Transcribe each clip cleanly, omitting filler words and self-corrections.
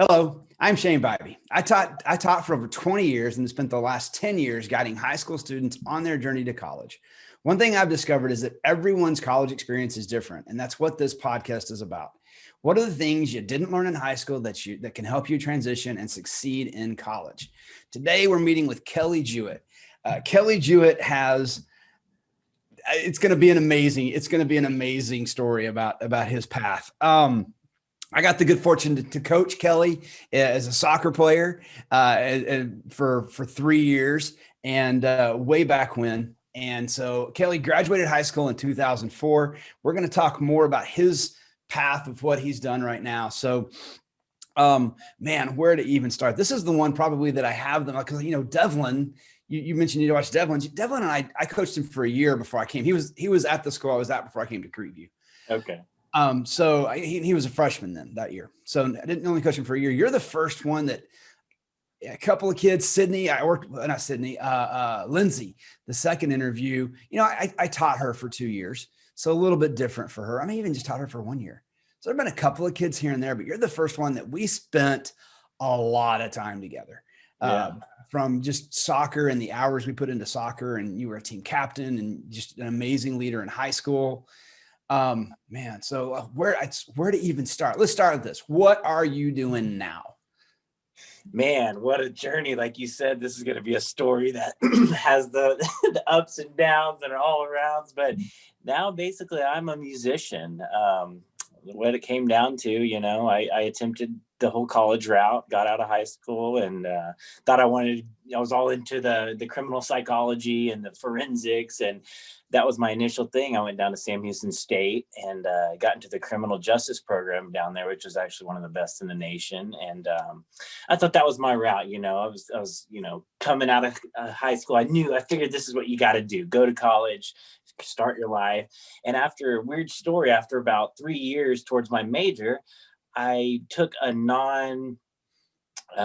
Hello, I'm Shane Bybee. I taught for over 20 years and spent the last 10 years guiding high school students on their journey to college. One thing I've discovered is that everyone's college experience is different, and that's what this podcast is about. What are the things you didn't learn in high school that can help you transition and succeed in college? Today, we're meeting with Kelley Juett. Kelley Juett has it's going to be an amazing story about his path. I got the good fortune to coach Kelley as a soccer player for 3 years and way back when. And so Kelley graduated high school in 2004. We're going to talk more about his path of what he's done right now. So, man, where to even start? This is the one probably that I have them because, Devlin, you mentioned you watched Devlin. Devlin and I coached him for a year before I came. He was at the school I was at before I came to Creeview. Okay. So he was a freshman then that year. So I didn't only coach him for a year. You're the first one that a couple of kids, Lindsay, the second interview, I taught her for 2 years. So a little bit different for her. I even just taught her for 1 year. So there've been a couple of kids here and there, but you're the first one that we spent a lot of time together. From just soccer and the hours we put into soccer, and you were a team captain and just an amazing leader in high school. Man, so where to even start? Let's start with this. What are you doing now? Man, what a journey. Like you said, this is going to be a story that has the ups and downs and all arounds. But now basically I'm a musician. What it came down to, I attempted the whole college route, got out of high school and thought I was all into the criminal psychology and the forensics. And that was my initial thing. I went down to Sam Houston State and got into the criminal justice program down there, which was actually one of the best in the nation. And I thought that was my route. I was coming out of high school. I figured this is what you got to do. Go to college, start your life. And after about 3 years towards my major, I took a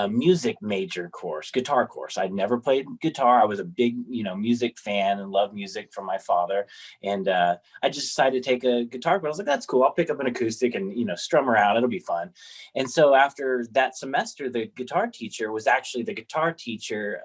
music major course, guitar course. I'd never played guitar. I was a big, music fan and loved music from my father. And I just decided to take a guitar course. I was like, that's cool. I'll pick up an acoustic and, strum around. It'll be fun. And so after that semester, the guitar teacher was actually the guitar teacher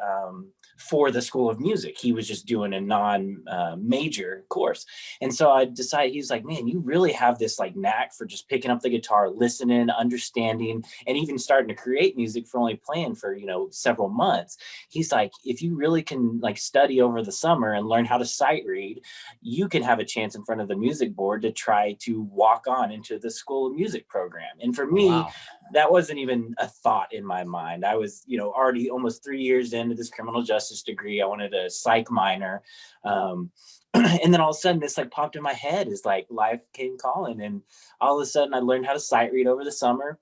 for the School of Music. He was just doing a non-major course. And so I decided, he was like, man, you really have this knack for just picking up the guitar, listening, understanding, and even starting to create music for only playing for, several months. He's like, if you really can study over the summer and learn how to sight read, you can have a chance in front of the music board to try to walk on into the School of Music program. And for me, wow, that wasn't even a thought in my mind. I was, already almost 3 years into this criminal justice degree. I wanted a psych minor. And then all of a sudden this popped in my head is life came calling. And all of a sudden I learned how to sight read over the summer,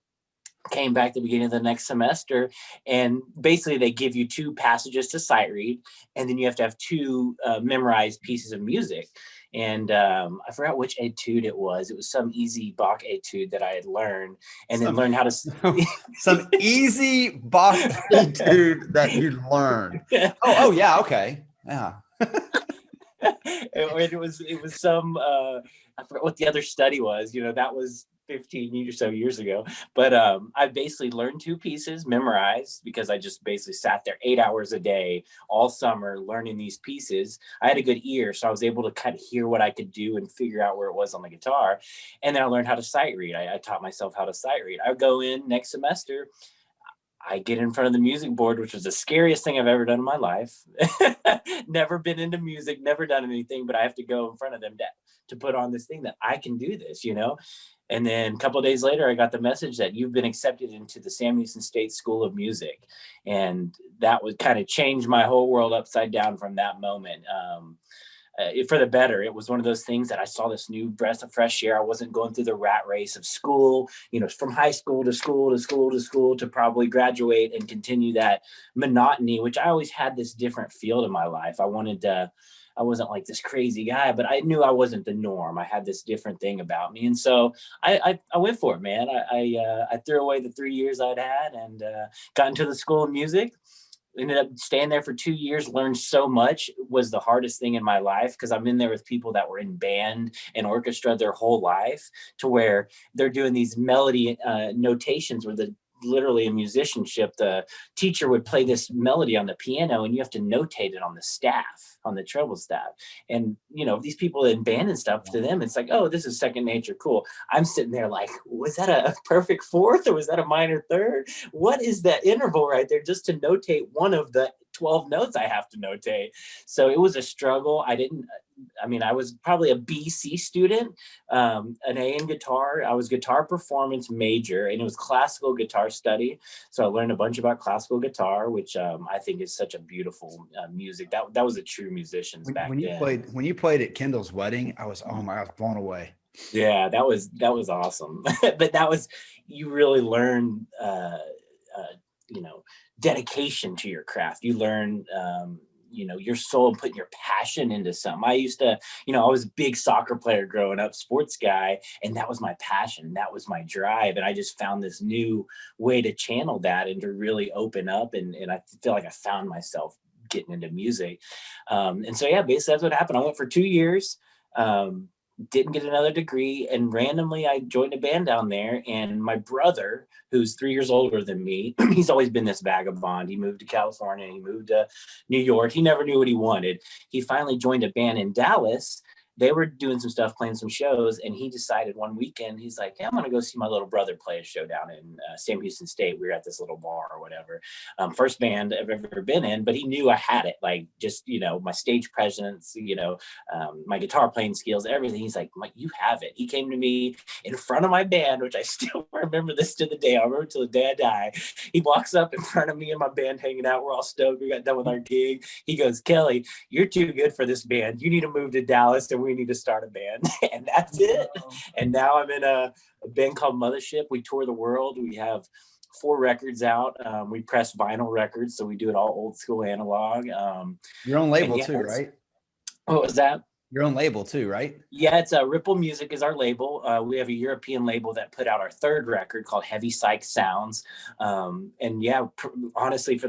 came back at the beginning of the next semester. And basically they give you 2 passages to sight read. And then you have to have 2 memorized pieces of music. And I forgot which etude it was. It was some easy Bach etude that I had learned and then learned how to... Some easy Bach etude that you learned. Oh, yeah. Okay. Yeah. It was some, I forgot what the other study was, that was 15 or so years ago. But I basically learned 2 pieces, memorized, because I just basically sat there 8 hours a day all summer learning these pieces. I had a good ear, so I was able to kind of hear what I could do and figure out where it was on the guitar. And then I learned how to sight read. I taught myself how to sight read. I would go in next semester, I get in front of the music board, which was the scariest thing I've ever done in my life. Never been into music, never done anything, but I have to go in front of them to put on this thing that I can do this, And then a couple of days later, I got the message that you've been accepted into the Sam Houston State School of Music. And that would kind of change my whole world upside down from that moment. For the better. It was one of those things that I saw this new breath of fresh air. I wasn't going through the rat race of school, from high school to school to school to school to probably graduate and continue that monotony, which I always had this different feel to my life. I wasn't like this crazy guy, but I knew I wasn't the norm. I had this different thing about me. And so I went for it, man. I threw away the 3 years I'd had and got into the School of Music. Ended up staying there for 2 years, learned so much. It was the hardest thing in my life because I'm in there with people that were in band and orchestra their whole life, to where they're doing these melody notations where the literally a musicianship. The teacher would play this melody on the piano and you have to notate it on the staff, on the treble staff. And, you know, these people in band and stuff, to them, it's like, oh, this is second nature. Cool. I'm sitting there like, was that a perfect fourth or was that a minor third? What is that interval right there just to notate one of the 12 notes I have to notate? So it was a struggle. I was probably a B.C. student, an A in guitar. I was guitar performance major, and it was classical guitar study. So I learned a bunch about classical guitar, which I think is such a beautiful music. That was the true musicians back then. When you played at Kendall's wedding, I was blown away. Yeah, that was awesome. But you really learn, dedication to your craft. You learn, your soul and putting your passion into something. I used to, I was a big soccer player growing up, sports guy, and that was my passion. That was my drive. And I just found this new way to channel that and to really open up. And I feel like I found myself getting into music. And so, yeah, basically that's what happened. I went for 2 years, didn't get another degree, and randomly I joined a band down there. And my brother, who's 3 years older than me, he's always been this vagabond. He moved to California, he moved to New York. He never knew what he wanted. He finally joined a band in Dallas. They were doing some stuff, playing some shows, and he decided one weekend, he's like, hey, I'm going to go see my little brother play a show down in Sam Houston State. We were at this little bar or whatever. First band I've ever been in, but he knew I had it. Like, just, my stage presence, my guitar playing skills, everything. He's like, you have it. He came to me in front of my band, which I still remember this to the day. I remember till the day I die. He walks up in front of me and my band hanging out. We're all stoked. We got done with our gig. He goes, Kelley, you're too good for this band. You need to move to Dallas and we need to start a band. And that's it. And now I'm in a band called Mothership. We tour the world. We have 4 records out. We press vinyl records, so we do it all old school analog. Your own label too, right? What was that? Your own label too, right? Yeah, it's Ripple Music is our label. We have a European label that put out our 3rd record called Heavy Psych Sounds. And yeah, honestly,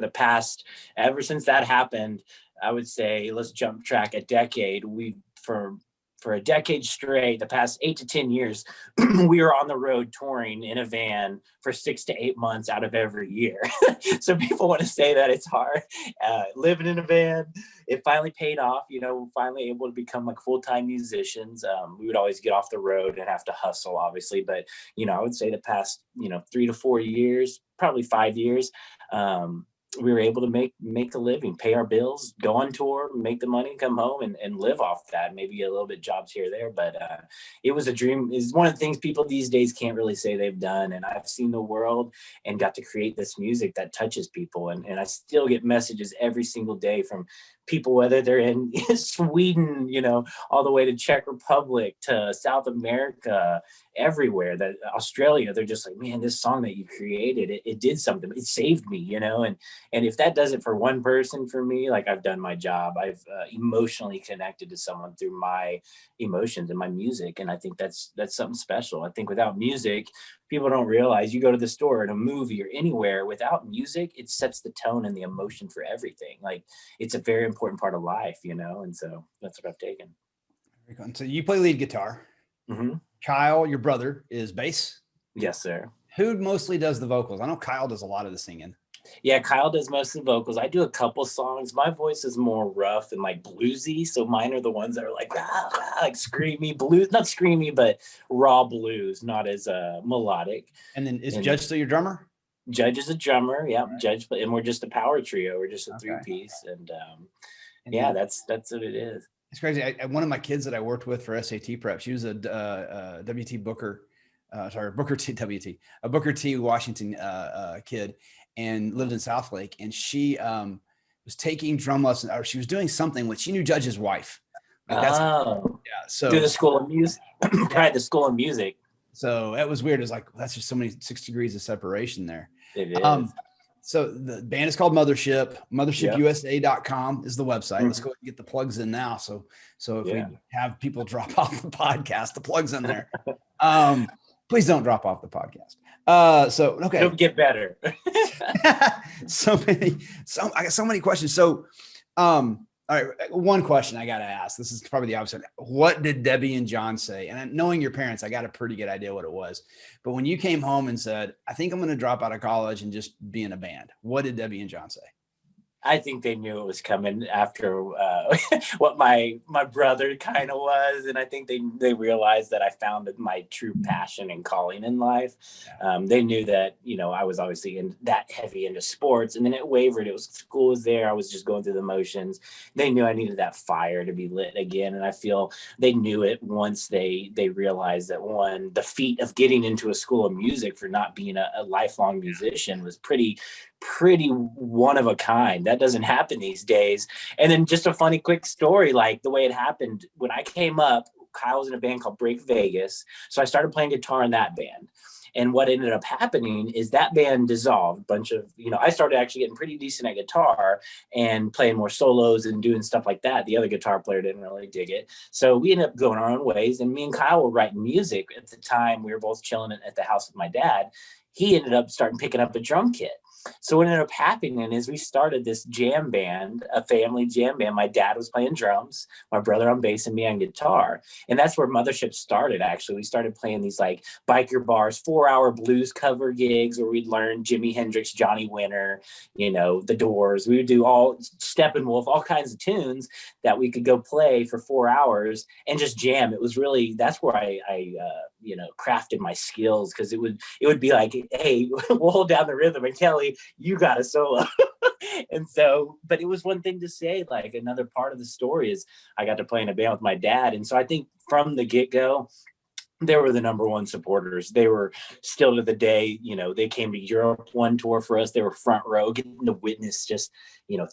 ever since that happened, I would say, let's jump track a decade. For a decade straight, the past 8 to 10 years, we were on the road touring in a van for 6 to 8 months out of every year. So people want to say that it's hard. Living in a van, it finally paid off, finally able to become like full-time musicians. We would always get off the road and have to hustle, obviously. But, I would say the past, 3 to 4 years, probably 5 years, we were able to make a living, pay our bills, go on tour, make the money, come home and live off that. Maybe a little bit jobs here or there, but it was a dream. It's one of the things people these days can't really say they've done. And I've seen the world and got to create this music that touches people. And I still get messages every single day from people, whether they're in Sweden, all the way to Czech Republic, to South America, everywhere, that Australia, they're just like, man, this song that you created, it did something. It saved me, and if that does it for one person, for me, like, I've done my job. I've emotionally connected to someone through my emotions and my music. And I think that's something special. I think without music, people don't realize, you go to the store, in a movie or anywhere, without music, it sets the tone and the emotion for everything. Like, it's a very important part of life, and so that's what I've taken. So you play lead guitar. Mm-hmm. Kyle, your brother, is bass. Yes, sir. Who mostly does the vocals? I know Kyle does a lot of the singing. Yeah, Kyle does most of the vocals. I do a couple songs. My voice is more rough and like bluesy, so mine are the ones that are like like screamy blues, not screamy, but raw blues, not as melodic. And then is Judge still your drummer? Judge is a drummer, yeah. Right. Judge, and we're just a power trio. We're just a 3-piece, and yeah, that's what it is. It's crazy. One of my kids that I worked with for SAT prep, she was a WT Booker, Booker T Washington kid, and lived in Southlake. And she was taking drum lessons, or she was doing something with, she knew Judge's wife. Like so through the School of Music, right? The School of Music. So that was weird. It was like, that's just so many 6 degrees of separation there. It is. So the band is called Mothership. MothershipUSA.com is the website. Mm-hmm. Let's go ahead and get the plugs in now. So if we have people drop off the podcast, the plugs in there. Please don't drop off the podcast. Okay. It'll get better. I got so many questions. So All right. One question I got to ask. This is probably the opposite. What did Debbie and John say? And knowing your parents, I got a pretty good idea what it was. But when you came home and said, I think I'm going to drop out of college and just be in a band, what did Debbie and John say? I think they knew it was coming after what my brother kind of was, and I think they realized that I found my true passion and calling in life. They knew that I was obviously that heavy into sports, and then it wavered. It was school was there. I was just going through the motions. They knew I needed that fire to be lit again, and I feel they knew it once they realized that the feat of getting into a school of music for not being a lifelong musician was pretty one of a kind. That doesn't happen these days. And then just a funny quick story, like the way it happened when I came up, Kyle was in a band called Break Vegas. So I started playing guitar in that band. And what ended up happening is that band dissolved. I started actually getting pretty decent at guitar and playing more solos and doing stuff like that. The other guitar player didn't really dig it. So we ended up going our own ways. And me and Kyle were writing music at the time. We were both chilling at the house with my dad. He ended up picking up a drum kit. So what ended up happening is we started this jam band, a family jam band. My dad was playing drums, my brother on bass, and me on guitar. And that's where Mothership started, actually. We started playing these like biker bars, 4-hour blues cover gigs where we'd learn Jimi Hendrix, Johnny Winter, The Doors. We would do all Steppenwolf, all kinds of tunes that we could go play for 4 hours and just jam. It was really, that's where I crafted my skills, because it would be like, hey, we'll hold down the rhythm, and Kelley, you got a solo. And so, but it was one thing to say, like, another part of the story is I got to play in a band with my dad. And so I think from the get-go, they were the number one supporters. They were still to the day, they came to Europe one tour for us. They were front row, getting to witness just,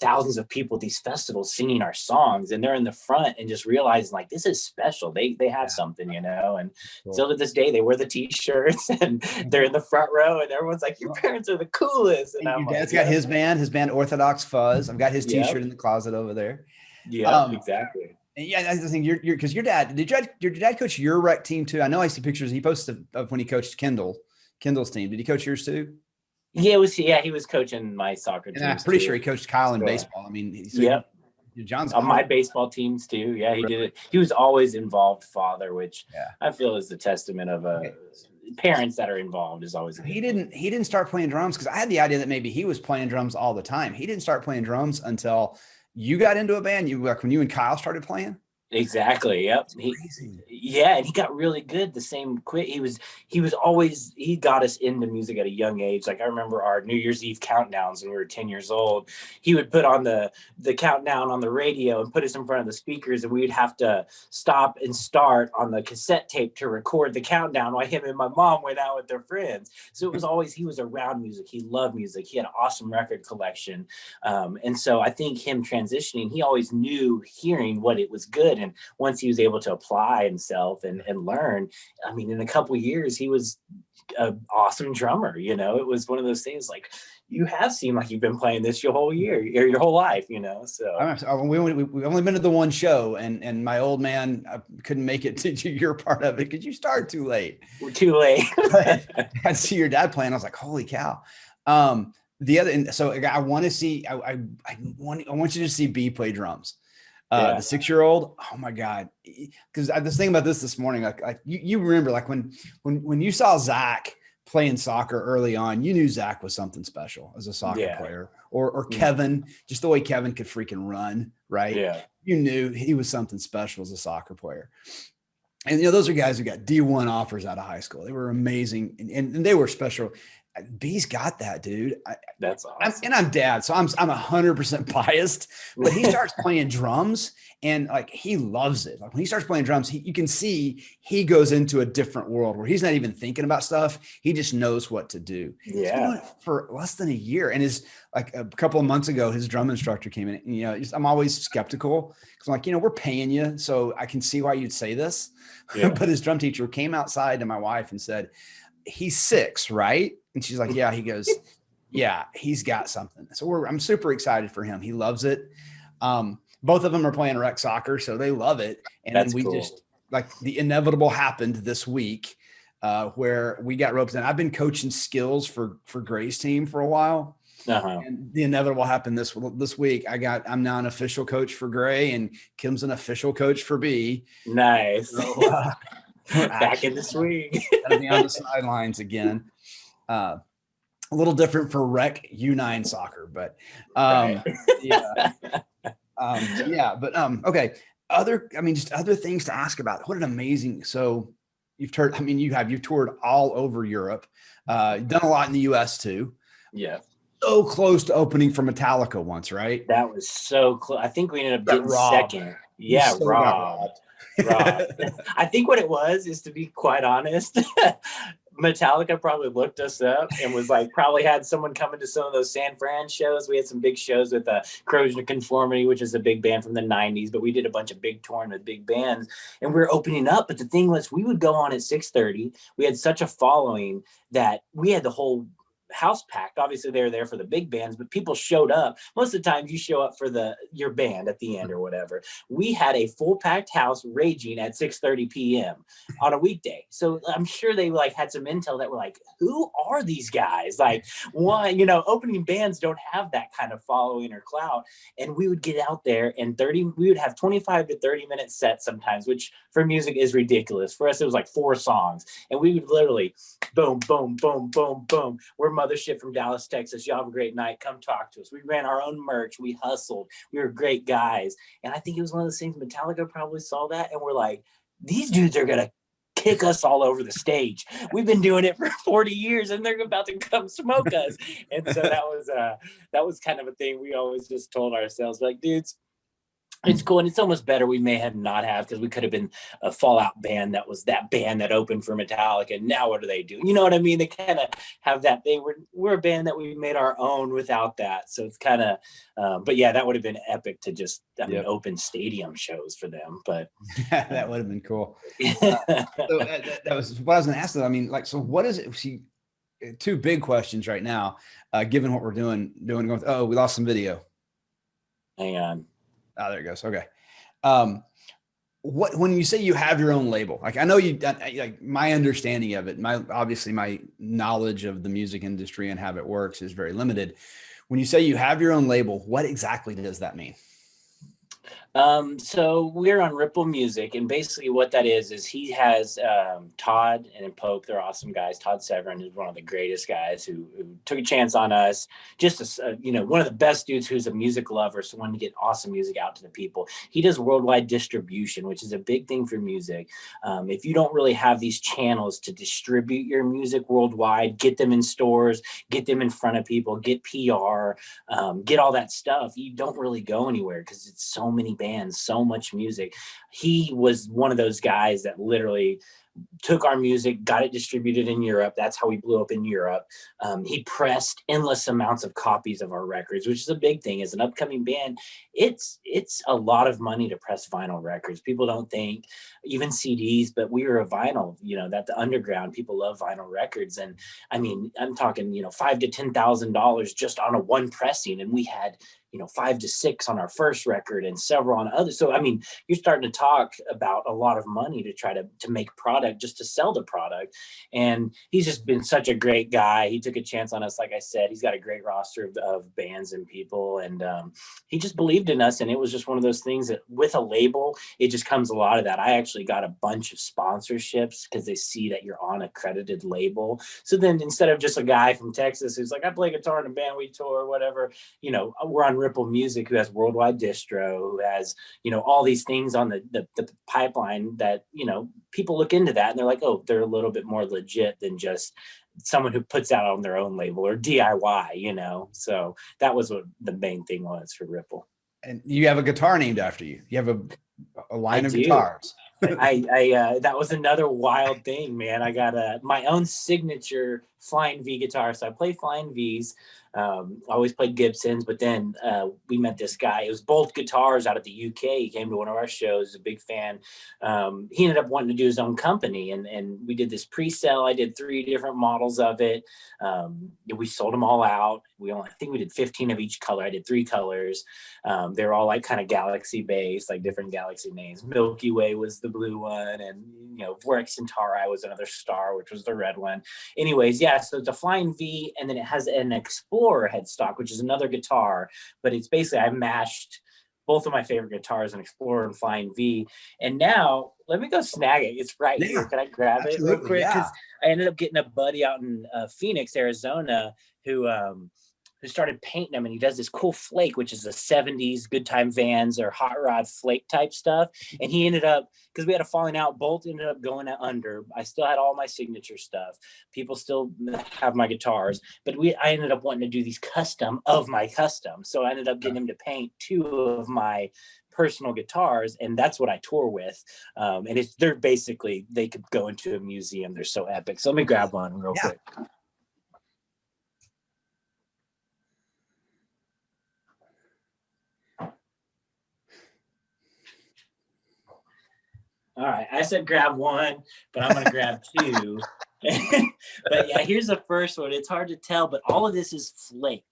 thousands of people at these festivals singing our songs. And they're in the front and just realizing, like, this is special. They have something, and cool. Still to this day, they wear the t-shirts and they're in the front row and everyone's like, your parents are the coolest. And your dad's got his band Orthodox Fuzz. I've got his t-shirt in the closet over there. Yeah, exactly. Yeah, that's the thing. Because your dad, did your dad coach your rec team too? I know I see pictures he posted of when he coached Kendall's team. Did he coach yours too? Yeah, he was coaching my soccer team. I'm pretty sure he coached Kyle in baseball. I mean, John's on my baseball teams too. Yeah, he did it. He was always involved father, which I feel is the testament of parents that are involved is always. He didn't start playing drums, because I had the idea that maybe he was playing drums all the time. He didn't start playing drums until you got into a band. When you and Kyle started playing. Exactly. Yep. And he got really good the same quick. He got us into music at a young age. Like, I remember our New Year's Eve countdowns when we were 10 years old. He would put on the countdown on the radio and put us in front of the speakers, and we'd have to stop and start on the cassette tape to record the countdown while him and my mom went out with their friends. So it was always, he was around music. He loved music. He had an awesome record collection. And so I think him transitioning, he always knew hearing what it was good. And once he was able to apply himself and learn, I mean, in a couple of years, he was an awesome drummer. It was one of those things like, you have seemed like you've been playing this your whole year or your whole life, so. We've only been to the one show, and my old man couldn't make it to your part of it because you started too late. We're too late. I see your dad playing. I was like, holy cow. So I want to see, I want you to see B play drums. The 6-year-old, oh my God. Because I was thinking about this morning. Like you remember, like when you saw Zach playing soccer early on, you knew Zach was something special as a soccer player, or Kevin, just the way Kevin could freaking run, right? Yeah. You knew he was something special as a soccer player. And those are guys who got D1 offers out of high school. They were amazing, and they were special. B's got that, dude. That's awesome. I'm dad, so I'm 100% biased. But he starts playing drums, and like he loves it. Like when he starts playing drums, you can see he goes into a different world where he's not even thinking about stuff. He just knows what to do. Yeah. He's been doing it for less than a year, and like a couple of months ago, his drum instructor came in. And, I'm always skeptical because I'm like, we're paying you, so I can see why you'd say this. Yeah. But his drum teacher came outside to my wife and said, "He's 6, right?" And she's like, "Yeah." He goes, "Yeah, he's got something." So I'm super excited for him. He loves it. Both of them are playing rec soccer, so they love it. And then we just, like, the inevitable happened this week where we got roped in. I've been coaching skills for Gray's team for a while. Uh-huh. And the inevitable happened this week. I'm now an official coach for Gray, and Kim's an official coach for B. Nice. So, we're back in the swing. Gonna be on the sidelines again. A little different for rec U9 soccer, but Right. okay. Just other things to ask about. What an amazing. So you've toured all over Europe. You've done a lot in the US too. Yeah. So close to opening for Metallica once, right? That was so close. I think we ended up getting robbed. second. Yeah, So robbed. I think what it was is, to be quite honest, Metallica probably looked us up and was like, probably had someone coming to some of those San Fran shows. We had some big shows with Corrosion of Conformity, which is a big band from the 90s, but we did a bunch of big touring with big bands, and we were opening up. But the thing was, we would go on at 6:30. We had such a following that we had the whole house packed. Obviously they were there for the big bands, but people showed up. Most of the time you show up for your band at the end or whatever. We had a full packed house raging at 6:30 p.m. on a weekday. So I'm sure they like had some intel that were like, who are these guys? Like, why, opening bands don't have that kind of following or clout. And we would get out there and we would have 25 to 30 minute sets sometimes, which for music is ridiculous. For us, it was like 4 songs, and we would literally boom, boom, boom, boom, boom. We're Mothership from Dallas, Texas. Y'all have a great night. Come talk to us. We ran our own merch. We hustled. We were great guys. And I think it was one of those things, Metallica probably saw that and we're like, these dudes are going to kick us all over the stage. We've been doing it for 40 years and they're about to come smoke us. And so that was kind of a thing we always just told ourselves, like, dudes, it's cool. And it's almost better we may have not have, because we could have been a fallout band that was that band that opened for Metallica. And now what do they do? You know what I mean? They kind of have that. We're a band that we made our own without that. So it's kind of, but yeah, that would have been epic to just, open stadium shows for them. But that would have been cool. That was what I was going to ask them. I mean, like, so what is it? See, 2 big questions right now, given what we're doing, oh, we lost some video. Hang on. Oh, there it goes. Okay. When you say you have your own label, like, I know like, my understanding of it, obviously my knowledge of the music industry and how it works is very limited. When you say you have your own label, what exactly does that mean? So we're on Ripple Music, and basically what that is he has Todd and Pope. They're awesome guys. Todd Severin is one of the greatest guys who took a chance on us. Just one of the best dudes who's a music lover, so wanted to get awesome music out to the people. He does worldwide distribution, which is a big thing for music. If you don't really have these channels to distribute your music worldwide, get them in stores, get them in front of people, get PR, get all that stuff, you don't really go anywhere because it's so many bands, so much music. He was one of those guys that literally took our music, got it distributed in Europe. That's how we blew up in Europe. He pressed endless amounts of copies of our records, which is a big thing. As an upcoming band, it's a lot of money to press vinyl records. People don't think, even CDs, but we were a vinyl, that the underground, people love vinyl records. And I mean, I'm talking, $5,000 to $10,000 just on a one pressing. And we had, 5 to 6 on our first record and several on others. So, I mean, you're starting to talk about a lot of money to try to make product, just to sell the product. And he's just been such a great guy. He took a chance on us. Like I said, he's got a great roster of bands and people. And he just believed in us. And it was just one of those things that with a label, it just comes a lot of that. I actually got a bunch of sponsorships because they see that you're on a accredited label. So then instead of just a guy from Texas who's like, I play guitar in a band, we tour, whatever, we're on Ripple Music, who has worldwide distro, who has, all these things on the pipeline that, people look into that and they're like, oh, they're a little bit more legit than just someone who puts out on their own label or DIY, So that was what the main thing was for Ripple. And you have a guitar named after you. You have a line of guitars. I that was another wild thing, man. I got my own signature Flying V guitar. So I play Flying Vs. I always played Gibsons, but then we met this guy. It was Bolt Guitars out of the UK. He came to one of our shows, a big fan. He ended up wanting to do his own company, and we did this pre-sale. I did 3 different models of it. We sold them all out. I think we did 15 of each color. I did 3 colors. They're all like kind of galaxy based, like different galaxy names. Milky Way was the blue one, and Vortex Centauri was another star, which was the red one. Anyways, yeah, so it's a Flying V, and then it has an Explorer Explorer headstock, which is another guitar, but it's basically, I mashed both of my favorite guitars, an Explorer and Flying V. And now let me go snag it. It's right here. Can I grab it real quick? Because I ended up getting a buddy out in Phoenix, Arizona, who started painting them, and he does this cool flake, which is the 70s Good Time Vans or hot rod flake type stuff. And he ended up, because we had a falling out, Bolt ended up going under. I still had all my signature stuff. People still have my guitars, but I ended up wanting to do these custom of my custom. So I ended up getting him to paint 2 of my personal guitars, and that's what I tour with. And they're basically, they could go into a museum. They're so epic. So let me grab one real quick. All right, I said grab one, but I'm gonna grab 2. But yeah, here's the first one. It's hard to tell, but all of this is flake.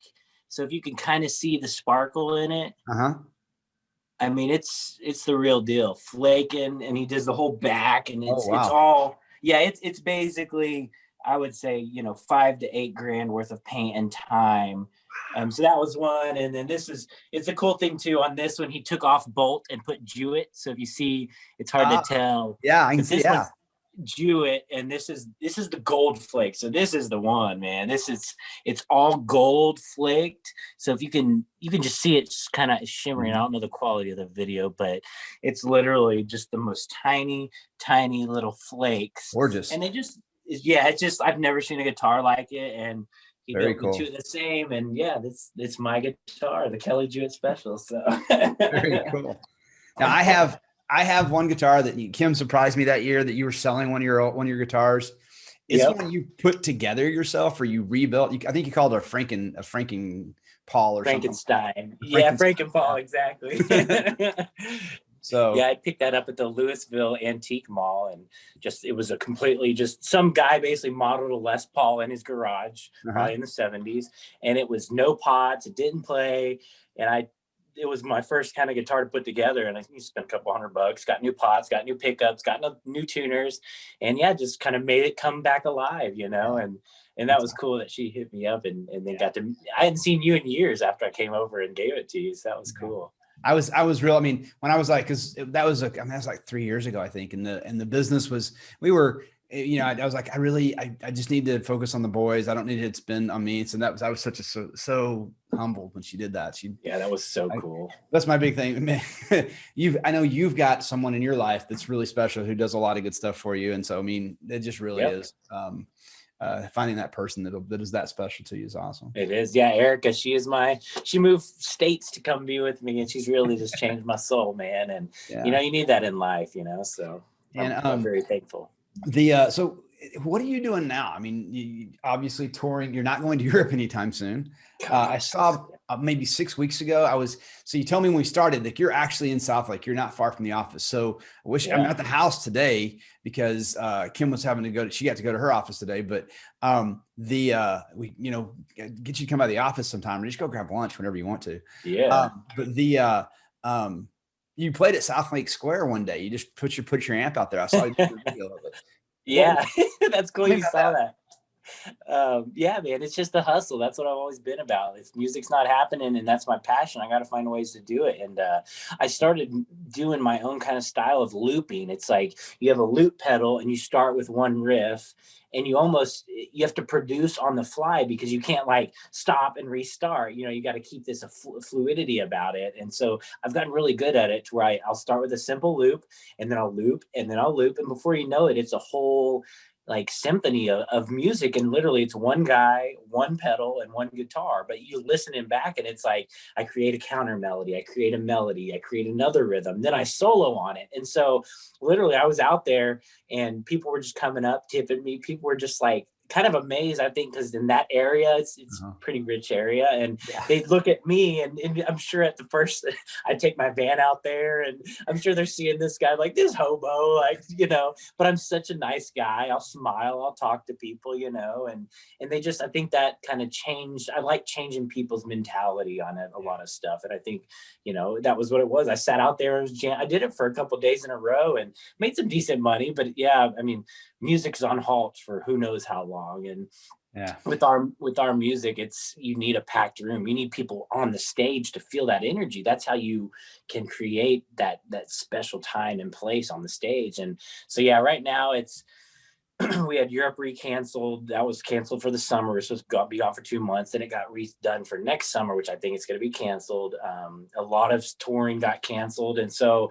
So if you can kind of see the sparkle in it, I mean, it's the real deal. Flaking, and he does the whole back, and it's all, yeah, it's basically, I would say, you know, $5 to $8 grand worth of paint and time. So that was one. And then it's a cool thing too. On this one, he took off Bolt and put Juett. So if you see, it's hard to tell. Yeah, I can see. Yeah, Juett, and this is the gold flake. So this is the one, man. It's all gold flaked. So if you can just see it kind of shimmering. I don't know the quality of the video, but it's literally just the most tiny little flakes. Gorgeous. And I've never seen a guitar like it. And he built cool. 2 of the same, and yeah, it's my guitar, the Kelley Juett Special. So very cool. Now I have one guitar that Kim surprised me that year that you were selling one of your guitars. It's one you put together yourself, or you rebuilt. I think you called it a Franken Paul or Frankenstein. Yeah, Franken Paul, exactly. So yeah, I picked that up at the Louisville Antique Mall, and it was a completely some guy basically modeled a Les Paul in his garage, probably in the 70s, and it was no pots, it didn't play, and it was my first kind of guitar to put together, and I spent a couple $100, got new pots, got new pickups, got new tuners, and yeah, just kind of made it come back alive, you know, and that was cool that she hit me up, and then I hadn't seen you in years after I came over and gave it to you, so that was cool. I was real. I mean, when I was like, cause that was like 3 years ago, I think. And the business was, I was like, I just need to focus on the boys. I don't need it to spend on me. So I was so humbled when she did that. That was so cool. That's my big thing. Man, I know you've got someone in your life that's really special who does a lot of good stuff for you. And so, I mean, it just really is. Finding that person that is that special to you is awesome. It is. Yeah. Erica, she moved states to come be with me, and she's really just changed my soul, man. And you know, you need that in life, you know, so I'm very thankful. So what are you doing now? I mean, you obviously touring, you're not going to Europe anytime soon. I saw maybe 6 weeks ago, so you told me when we started that you're actually in South Lake, you're not far from the office. So I wish I'm at the house today because Kim was having to she got to go to her office today, but we, you know, get you to come by the office sometime or just go grab lunch whenever you want to. Yeah. But you played at South Lake Square one day. You just put your amp out there. I saw you do a video of it. Yeah, that's cool. You saw that. Yeah, man, it's just the hustle. That's what I've always been about. If music's not happening and that's my passion, I got to find ways to do it. And I started doing my own kind of style of looping. It's like you have a loop pedal and you start with one riff, and you have to produce on the fly because you can't like stop and restart. You know, you got to keep this fluidity about it. And so I've gotten really good at it to where I'll start with a simple loop, and then I'll loop, and then I'll loop. And before you know it, it's a whole like symphony of music, and literally it's one guy, one pedal, and one guitar. But you listening back, and it's like I create a counter melody, I create a melody, I create another rhythm, then I solo on it. And so literally I was out there and people were just coming up, tipping me. People were just like kind of amazed, I think, because in that area, it's a pretty rich area, and they'd look at me, and I'm sure at the first, I take my van out there, and I'm sure they're seeing this guy like this hobo, like, you know, but I'm such a nice guy. I'll smile, I'll talk to people, you know, and they just, I think that kind of changed. I like changing people's mentality on it, a lot of stuff. And I think, you know, that was what it was. I sat out there, I did it for a couple of days in a row and made some decent money, but yeah, I mean, music's on halt for who knows how long. And Yeah. With our music, it's, you need a packed room. You need people on the stage to feel that energy. That's how you can create that special time and place on the stage. And so yeah, right now it's we had Europe recanceled. That was canceled for the summer. It was supposed to be on for 2 months. Then it got redone for next summer, which I think it's going to be canceled. A lot of touring got canceled. And so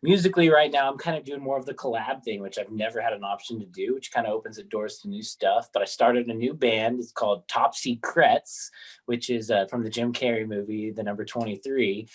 musically right now, I'm kind of doing more of the collab thing, which I've never had an option to do, which kind of opens the doors to new stuff. But I started a new band. It's called Top Secrets, which is from the Jim Carrey movie, The Number 23,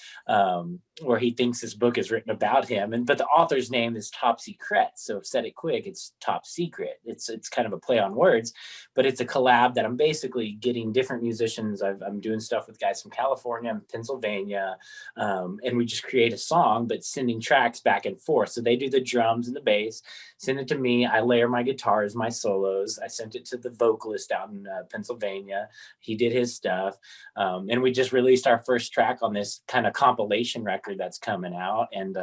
where he thinks his book is written about him. But the author's name is Top Secret. So said it quick, it's top secret. It's kind of a play on words, but it's a collab that I'm basically getting different musicians. I'm doing stuff with guys from California and Pennsylvania, and we just create a song, but sending tracks back and forth. So they do the drums and the bass, send it to me. I layer my guitars, my solos. I sent it to the vocalist out in Pennsylvania. He did his stuff. And we just released our first track on this kind of compilation record that's coming out. And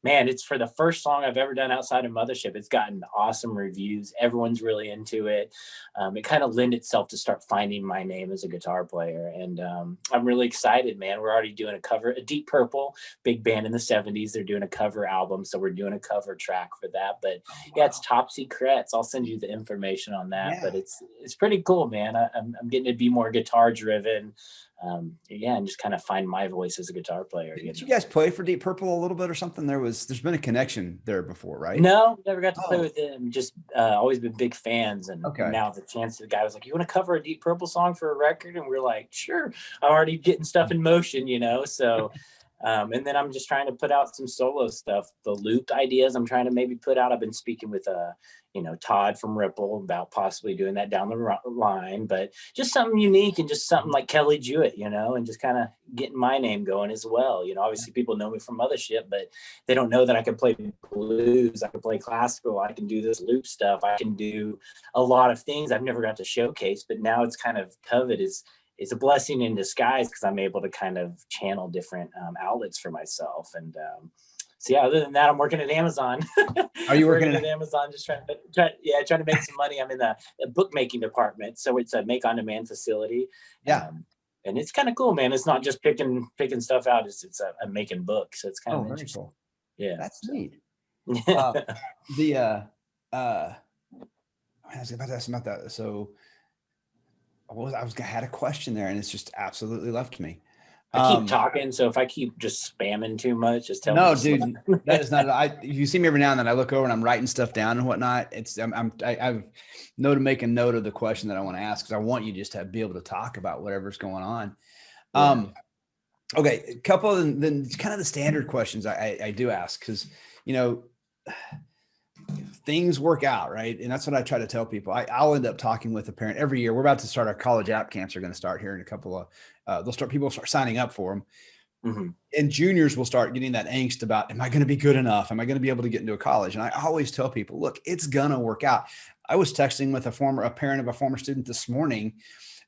man, it's for the first song I've ever done outside of Mothership. It's gotten awesome reviews. Everyone's really into it. It kind of lent itself to start finding my name as a guitar player. And I'm really excited, man. We're already doing a cover, a Deep Purple, big band in the 70s. They're doing a cover album. So we're doing a cover track for that. But yeah, it's Top Secrets. I'll send you the information on that. But it's pretty cool, man. I'm getting to be more guitar driven. Yeah, and just kind of find my voice as a guitar player. Did you guys play for Deep Purple a little bit or something? There's been a connection there before, right? No, never got to play with him. Just always been big fans. And now the chance, the guy was like, "You want to cover a Deep Purple song for a record?" And we're like, "Sure." I'm already getting stuff in motion, you know. So and then I'm just trying to put out some solo stuff. The looped ideas I'm trying to maybe put out. I've been speaking with Todd from Ripple about possibly doing that down the line, but just something unique and just something like Kelley Juett, and just kind of getting my name going as well. Obviously people know me from Mothership, but they don't know that I can play blues, I can play classical, I can do this loop stuff, I can do a lot of things I've never got to showcase, but now it's kind of coveted. It's a blessing in disguise because I'm able to kind of channel different outlets for myself. And so yeah, other than that, I'm working at Amazon. Are you working at Amazon? Just trying to make some money. I'm in the bookmaking department, so it's a make-on-demand facility. Yeah, and it's kind of cool, man. It's not just picking stuff out. It's a making books. So it's kind of very cool. Yeah, that's neat. I was about to ask about that. So I had a question there, and it's just absolutely left me. I keep talking, so if I keep just spamming too much, just tell me. No, dude, that is not. You see me every now and then. I look over and I'm writing stuff down and whatnot. I've know to make a note of the question that I want to ask because I want you just to be able to talk about whatever's going on. Yeah. Okay, a couple of then kind of the standard questions I do ask because things work out, right? And that's what I try to tell people. I'll end up talking with a parent every year. We're about to start our college app camps are going to start here in a couple of, people start signing up for them. Mm-hmm. And juniors will start getting that angst about, am I going to be good enough? Am I going to be able to get into a college? And I always tell people, look, it's going to work out. I was texting with a parent of a former student this morning.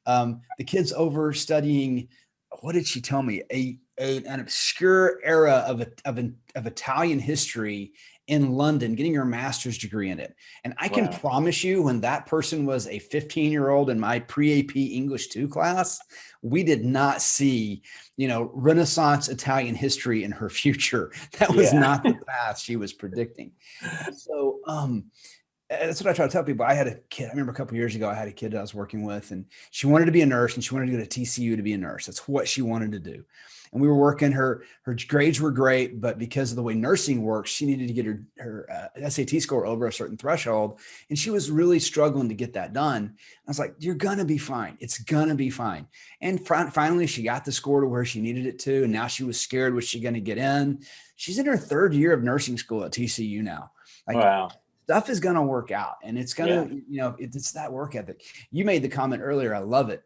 The kid's over studying, what did she tell me? An obscure era of Italian history in London, getting her master's degree in it. And I can promise you when that person was a 15-year-old in my pre-AP English 2 class, we did not see, Renaissance Italian history in her future. That was not the path she was predicting. So that's what I try to tell people. I had a kid, I remember a couple of years ago, I had a kid I was working with, and she wanted to be a nurse and she wanted to go to TCU to be a nurse. That's what she wanted to do. And we were working, her grades were great, but because of the way nursing works, she needed to get her SAT score over a certain threshold. And she was really struggling to get that done. I was like, you're going to be fine. It's going to be fine. And finally, she got the score to where she needed it to. And now she was scared, was she going to get in? She's in her 3rd year of nursing school at TCU now. Stuff is going to work out, and it's going to, it's that work ethic. You made the comment earlier. I love it,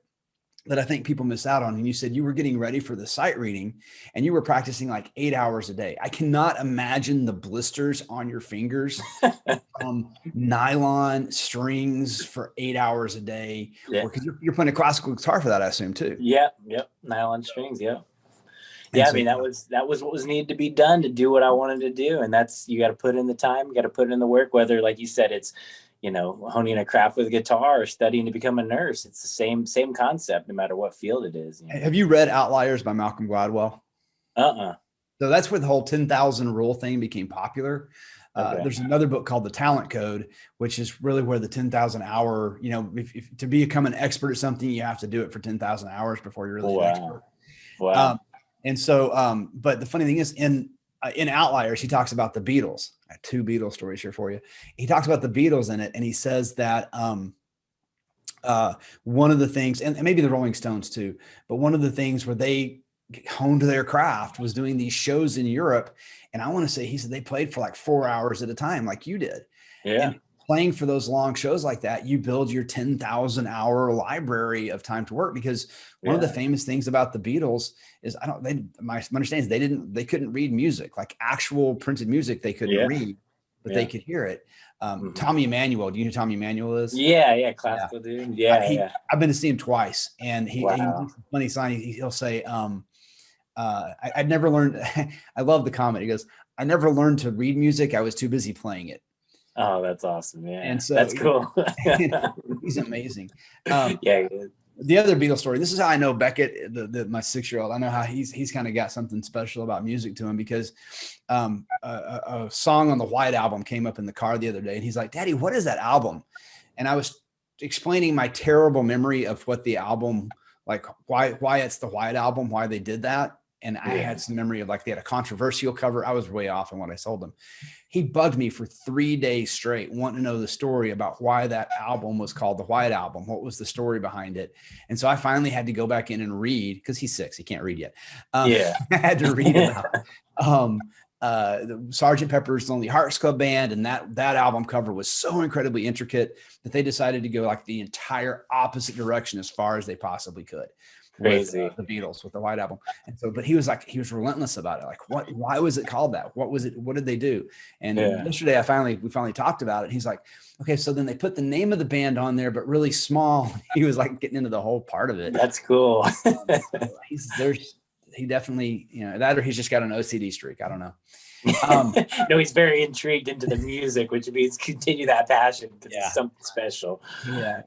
that I think people miss out on. And you said you were getting ready for the sight reading and you were practicing like 8 hours a day. I cannot imagine the blisters on your fingers, nylon strings for 8 hours a day. Because you're playing a classical guitar for that, I assume too. Yep. Nylon strings. Yep. Yeah, so, I mean, that was what was needed to be done to do what I wanted to do. And that's, you got to put in the time, you got to put in the work, whether, like you said, it's, honing a craft with a guitar or studying to become a nurse. It's the same concept, no matter what field it is. Have you read Outliers by Malcolm Gladwell? So that's where the whole 10,000 rule thing became popular. Okay. There's another book called The Talent Code, which is really where the 10,000 hour, if to become an expert at something, you have to do it for 10,000 hours before you're really an expert. Wow. And so, but the funny thing is in Outliers, he talks about the Beatles. I have 2 Beatles stories here for you. He talks about the Beatles in it. And he says that, one of the things, and maybe the Rolling Stones too, but one of the things where they honed their craft was doing these shows in Europe. And I want to say, he said they played for like 4 hours at a time, like you did. Yeah. And playing for those long shows like that, you build your 10,000 hour library of time to work, because one of the famous things about the Beatles is my understanding is they couldn't read music, like actual printed music. They couldn't read, but they could hear it. Tommy Emmanuel. Do you know who Tommy Emmanuel is? Yeah. Classical dude. Yeah. I've been to see him twice, and he funny sign. He'll say, I'd never learned. I love the comment. He goes, I never learned to read music. I was too busy playing it. Oh, that's awesome. Yeah. And so that's cool. He's amazing. The other Beatles story. This is how I know Beckett, my 6-year-old. I know how he's kind of got something special about music to him, because a song on the White Album came up in the car the other day, and he's like, "Daddy, what is that album?" And I was explaining my terrible memory of what the album, like why it's the White Album, why they did that. And I had some memory of, like, they had a controversial cover. I was way off on what I sold him. He bugged me for 3 days straight, wanting to know the story about why that album was called the White Album. What was the story behind it? And so I finally had to go back in and read, because he's 6, he can't read yet. I had to read about the Sgt. Pepper's Lonely Hearts Club Band, and that album cover was so incredibly intricate that they decided to go like the entire opposite direction as far as they possibly could. Crazy. With the Beatles, with the White Album. And so, but he was relentless about it. Like, why was it called that? What was it? What did they do? And yesterday we finally talked about it. He's like, okay, so then they put the name of the band on there, but really small. He was like getting into the whole part of it. That's cool. He definitely, that, or he's just got an OCD streak. I don't know. No, he's very intrigued into the music, which means continue that passion, because it's something special. Yeah.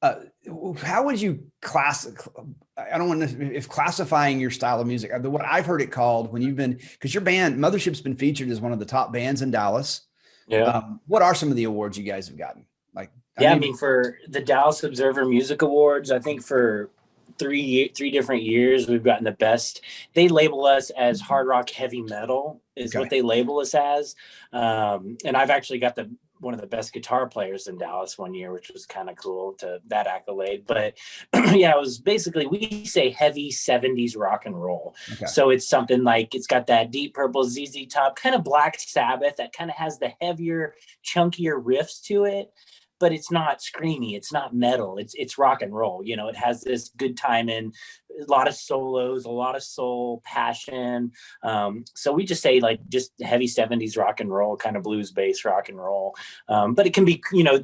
How would you I don't want to, if classifying your style of music, what I've heard it called when you've been, because your band Mothership's been featured as one of the top bands in Dallas. What are some of the awards you guys have gotten? Like, I mean, for the Dallas Observer Music Awards, I think for three different years we've gotten the best. They label us as hard rock heavy metal is what they label us as. And I've actually got one of the best guitar players in Dallas one year, which was kind of cool, to that accolade. But it was basically, we say heavy 70s rock and roll. So it's something like, it's got that Deep Purple, ZZ Top, kind of Black Sabbath, that kind of has the heavier, chunkier riffs to it, but it's not screamy. It's not metal. It's rock and roll. It has this good timing, a lot of solos, a lot of soul, passion. So we just say, like, just heavy 70s rock and roll, kind of blues based rock and roll. But it can be,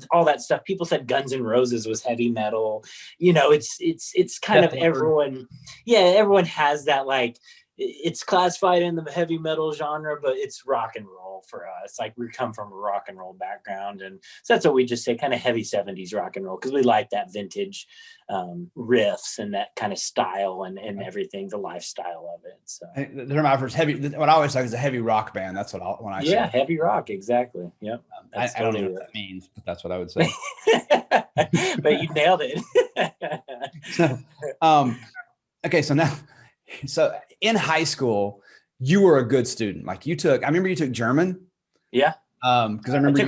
all that stuff. People said Guns N' Roses was heavy metal. It's kind of everyone. Everyone has that, like, it's classified in the heavy metal genre, but it's rock and roll for us. Like, we come from a rock and roll background, and so that's what we just say, kind of heavy 70s rock and roll, because we like that vintage riffs and that kind of style and everything, the lifestyle of it. So the term I heard heavy. What I always say is a heavy rock band. That's what when I say. Yeah, heavy rock, exactly. Yep. I don't know what that means, but that's what I would say. But you nailed it. Okay, so in high school, you were a good student. Like, I remember you took German. Yeah. Because I remember you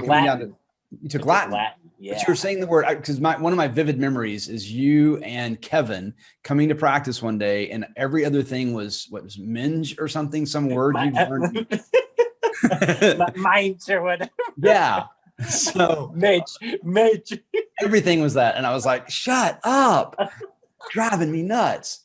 took Latin. Yeah. But you were saying the word, because one of my vivid memories is you and Kevin coming to practice one day, and every other thing was minge or something, some word you learned. Minds or whatever. Yeah. So Mitch. Everything was that. And I was like, shut up. Driving me nuts.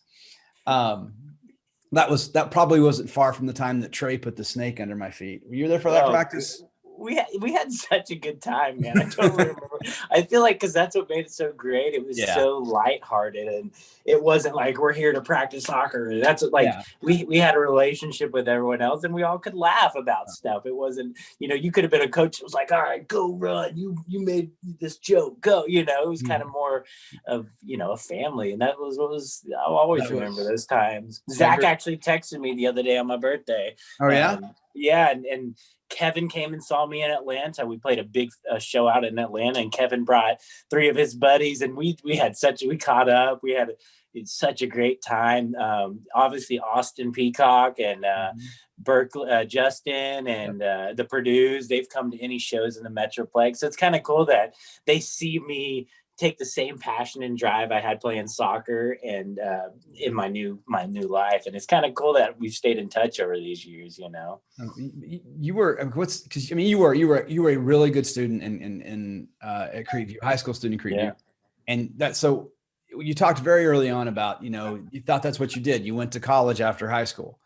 That probably wasn't far from the time that Trey put the snake under my feet. Were you there for that practice? we had such a good time, man. I totally remember. I feel like because that's what made it so great. It was so lighthearted, and it wasn't like we're here to practice soccer. That's what, like we had a relationship with everyone else, and we all could laugh about stuff. It wasn't, you could have been a coach that was like, all right, go run. You made this joke, go. It was kind of more of a family, and that was what was. I'll always remember those times. Zach actually texted me the other day on my birthday. Oh yeah. Yeah, and Kevin came and saw me in Atlanta. We played a big show out in Atlanta, and Kevin brought 3 of his buddies, and we caught up. We had such a great time. Obviously, Austin Peacock and Berkeley, Justin, and the Purdue's, they've come to any shows in the Metroplex. So it's kind of cool that they see me take the same passion and drive I had playing soccer and in my new life. And it's kind of cool that we've stayed in touch over these years, You were, you were a really good student in at Creekview, high school student in Creekview. And so you talked very early on about, you thought that's what you did. You went to college after high school.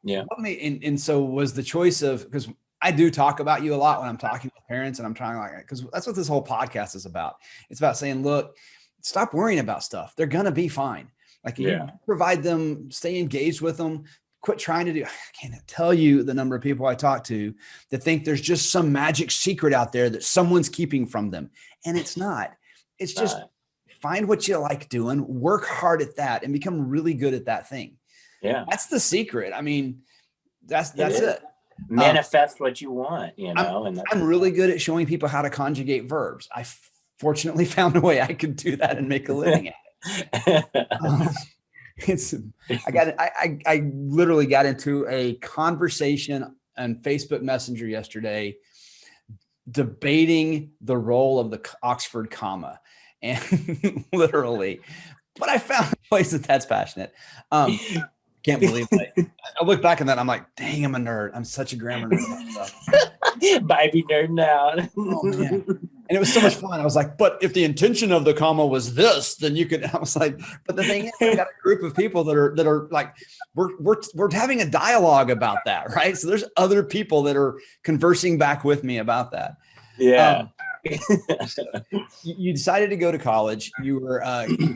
Yeah. And so was the choice of, because I do talk about you a lot when I'm talking to parents, and I'm trying because that's what this whole podcast is about. It's about saying, look, stop worrying about stuff. They're going to be fine. Like you provide them, stay engaged with them, quit trying to do. I can't tell you the number of people I talk to that think there's just some magic secret out there that someone's keeping from them. And it's not. It's just find what you like doing, work hard at that, and become really good at that thing. Yeah. That's the secret. I mean, that's it. Manifest what you want, and I'm really good at showing people how to conjugate verbs. I fortunately found a way I could do that and make a living at it. I literally got into a conversation on Facebook Messenger yesterday debating the role of the Oxford comma, and literally, but I found a place that's passionate. Can't believe it. I look back on that. I'm like, dang, I'm a nerd. I'm such a grammar nerd. Baby nerd out. Oh, man. And it was so much fun. I was like, but if the intention of the comma was this, then you could. I was like, but the thing is, I got a group of people that are like, we're having a dialogue about that, right? So there's other people that are conversing back with me about that. Yeah. You decided to go to college. You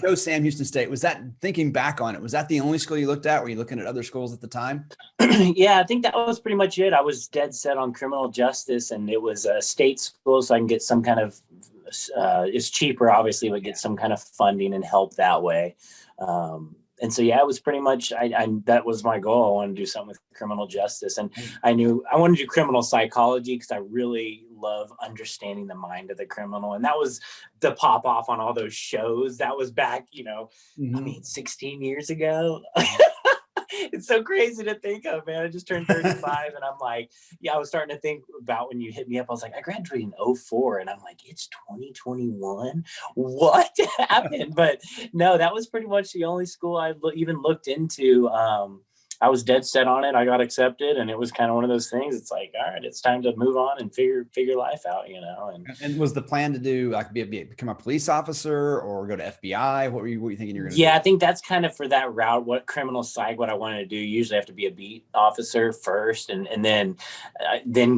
chose Sam Houston State. Was that, thinking back on it, was that the only school you looked at? Were you looking at other schools at the time? Yeah, I think that was pretty much it. I was dead set on criminal justice, and it was a state school, so I can get some kind of it's cheaper, obviously, but get some kind of funding and help that way. And so, yeah, it was pretty much, that was my goal. I wanted to do something with criminal justice. And I knew I wanted to do criminal psychology because I really love understanding the mind of the criminal. And that was the pop off on all those shows. That was back, 16 years ago. It's so crazy to think of, man. I just turned 35 and I'm like, I was starting to think about when you hit me up. I was like, I graduated in 2004 and I'm like, it's 2021. What happened? But no, that was pretty much the only school I even looked into. I was dead set on it. I got accepted, and it was kind of one of those things. It's like, all right, it's time to move on and figure life out, And was the plan to do like become a police officer or go to FBI? What were you thinking you're going to do? Yeah, I think that's kind of for that route. What criminal psych, what I wanted to do. Usually I have to be a beat officer first, and then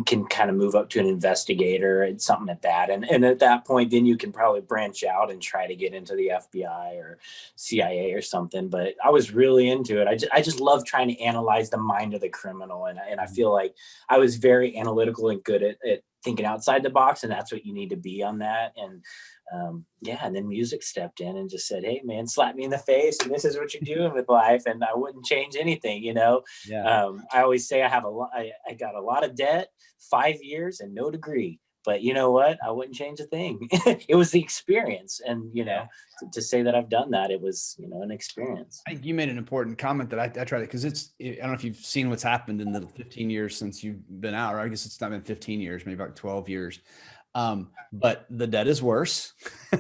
can kind of move up to an investigator and something like that. And at that point, then you can probably branch out and try to get into the FBI or CIA or something. But I was really into it. I just love trying to analyze the mind of the criminal, and I feel like I was very analytical and good at thinking outside the box, and that's what you need to be on that. And and then music stepped in and just said, hey man, slap me in the face, and this is what you're doing with life, and I wouldn't change anything. I always say I got a lot of debt, 5 years and no degree. But you know what? I wouldn't change a thing. It was the experience. And, to say that I've done that, it was, an experience. I think you made an important comment that I tried it because I don't know if you've seen what's happened in the 15 years since you've been out, or I guess it's not been 15 years, maybe about 12 years. But the debt is worse.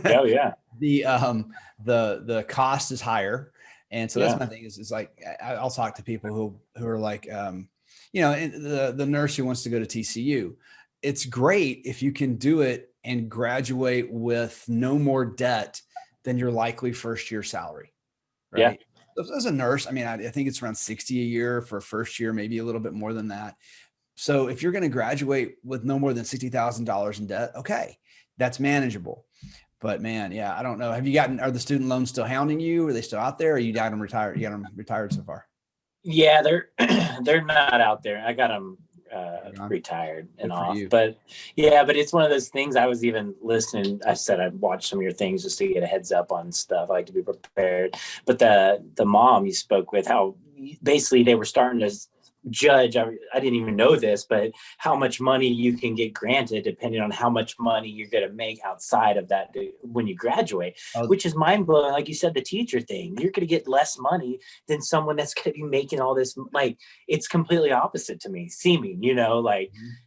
Oh yeah. The cost is higher. And so that's my thing is like, I'll talk to people who are like, the nurse who wants to go to TCU. It's great if you can do it and graduate with no more debt than your likely first year salary. Right. Yeah. As a nurse, I mean, I think it's around 60 a year for a first year, maybe a little bit more than that. So if you're going to graduate with no more than $60,000 in debt, okay, that's manageable. But man, yeah, I don't know. Are the student loans still hounding you? Are they still out there? Or you got them retired? You got them retired so far? Yeah, they're not out there. I got them retired and off. But yeah, but it's one of those things. I was even listening. I said I'd watch some of your things just to get a heads up on stuff. I like to be prepared. But the mom you spoke with, how basically they were starting to judge, I didn't even know this, but how much money you can get granted depending on how much money you're going to make outside of that when you graduate, which is mind-blowing. Like you said, the teacher thing, you're going to get less money than someone that's going to be making all this. Like, it's completely opposite to me, seeming,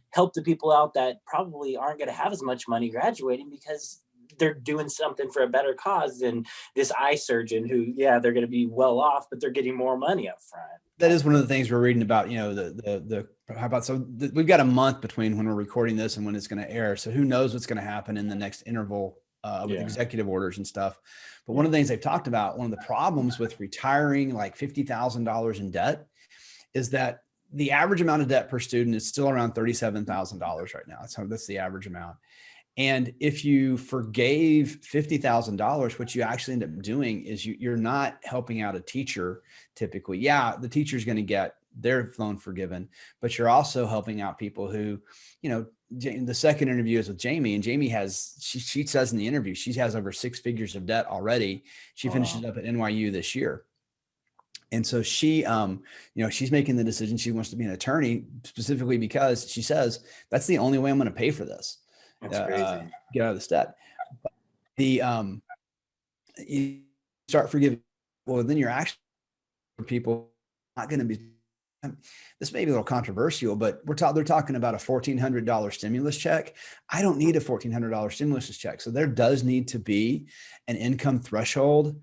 help the people out that probably aren't going to have as much money graduating because they're doing something for a better cause than this eye surgeon who, yeah, they're going to be well off, but they're getting more money up front. That is one of the things we're reading about, we've got a month between when we're recording this and when it's going to air. So who knows what's going to happen in the next interval with executive orders and stuff. But one of the things they've talked about, one of the problems with retiring like $50,000 in debt is that the average amount of debt per student is still around $37,000 right now. That's the average amount. And if you forgave $50,000, what you actually end up doing is you're not helping out a teacher typically. Yeah, the teacher's going to get their loan forgiven, but you're also helping out people who, the second interview is with Jamie, and Jamie she says in the interview, she has over 6 figures of debt already. She finishes up at NYU this year. And so she, she's making the decision. She wants to be an attorney specifically because she says, that's the only way I'm going to pay for this. That's crazy. Get out of the debt. You start forgiving. Well, then you're actually for people not going to be. This may be a little controversial, but they're talking about a $1,400 stimulus check. I don't need a $1,400 stimulus check. So there does need to be an income threshold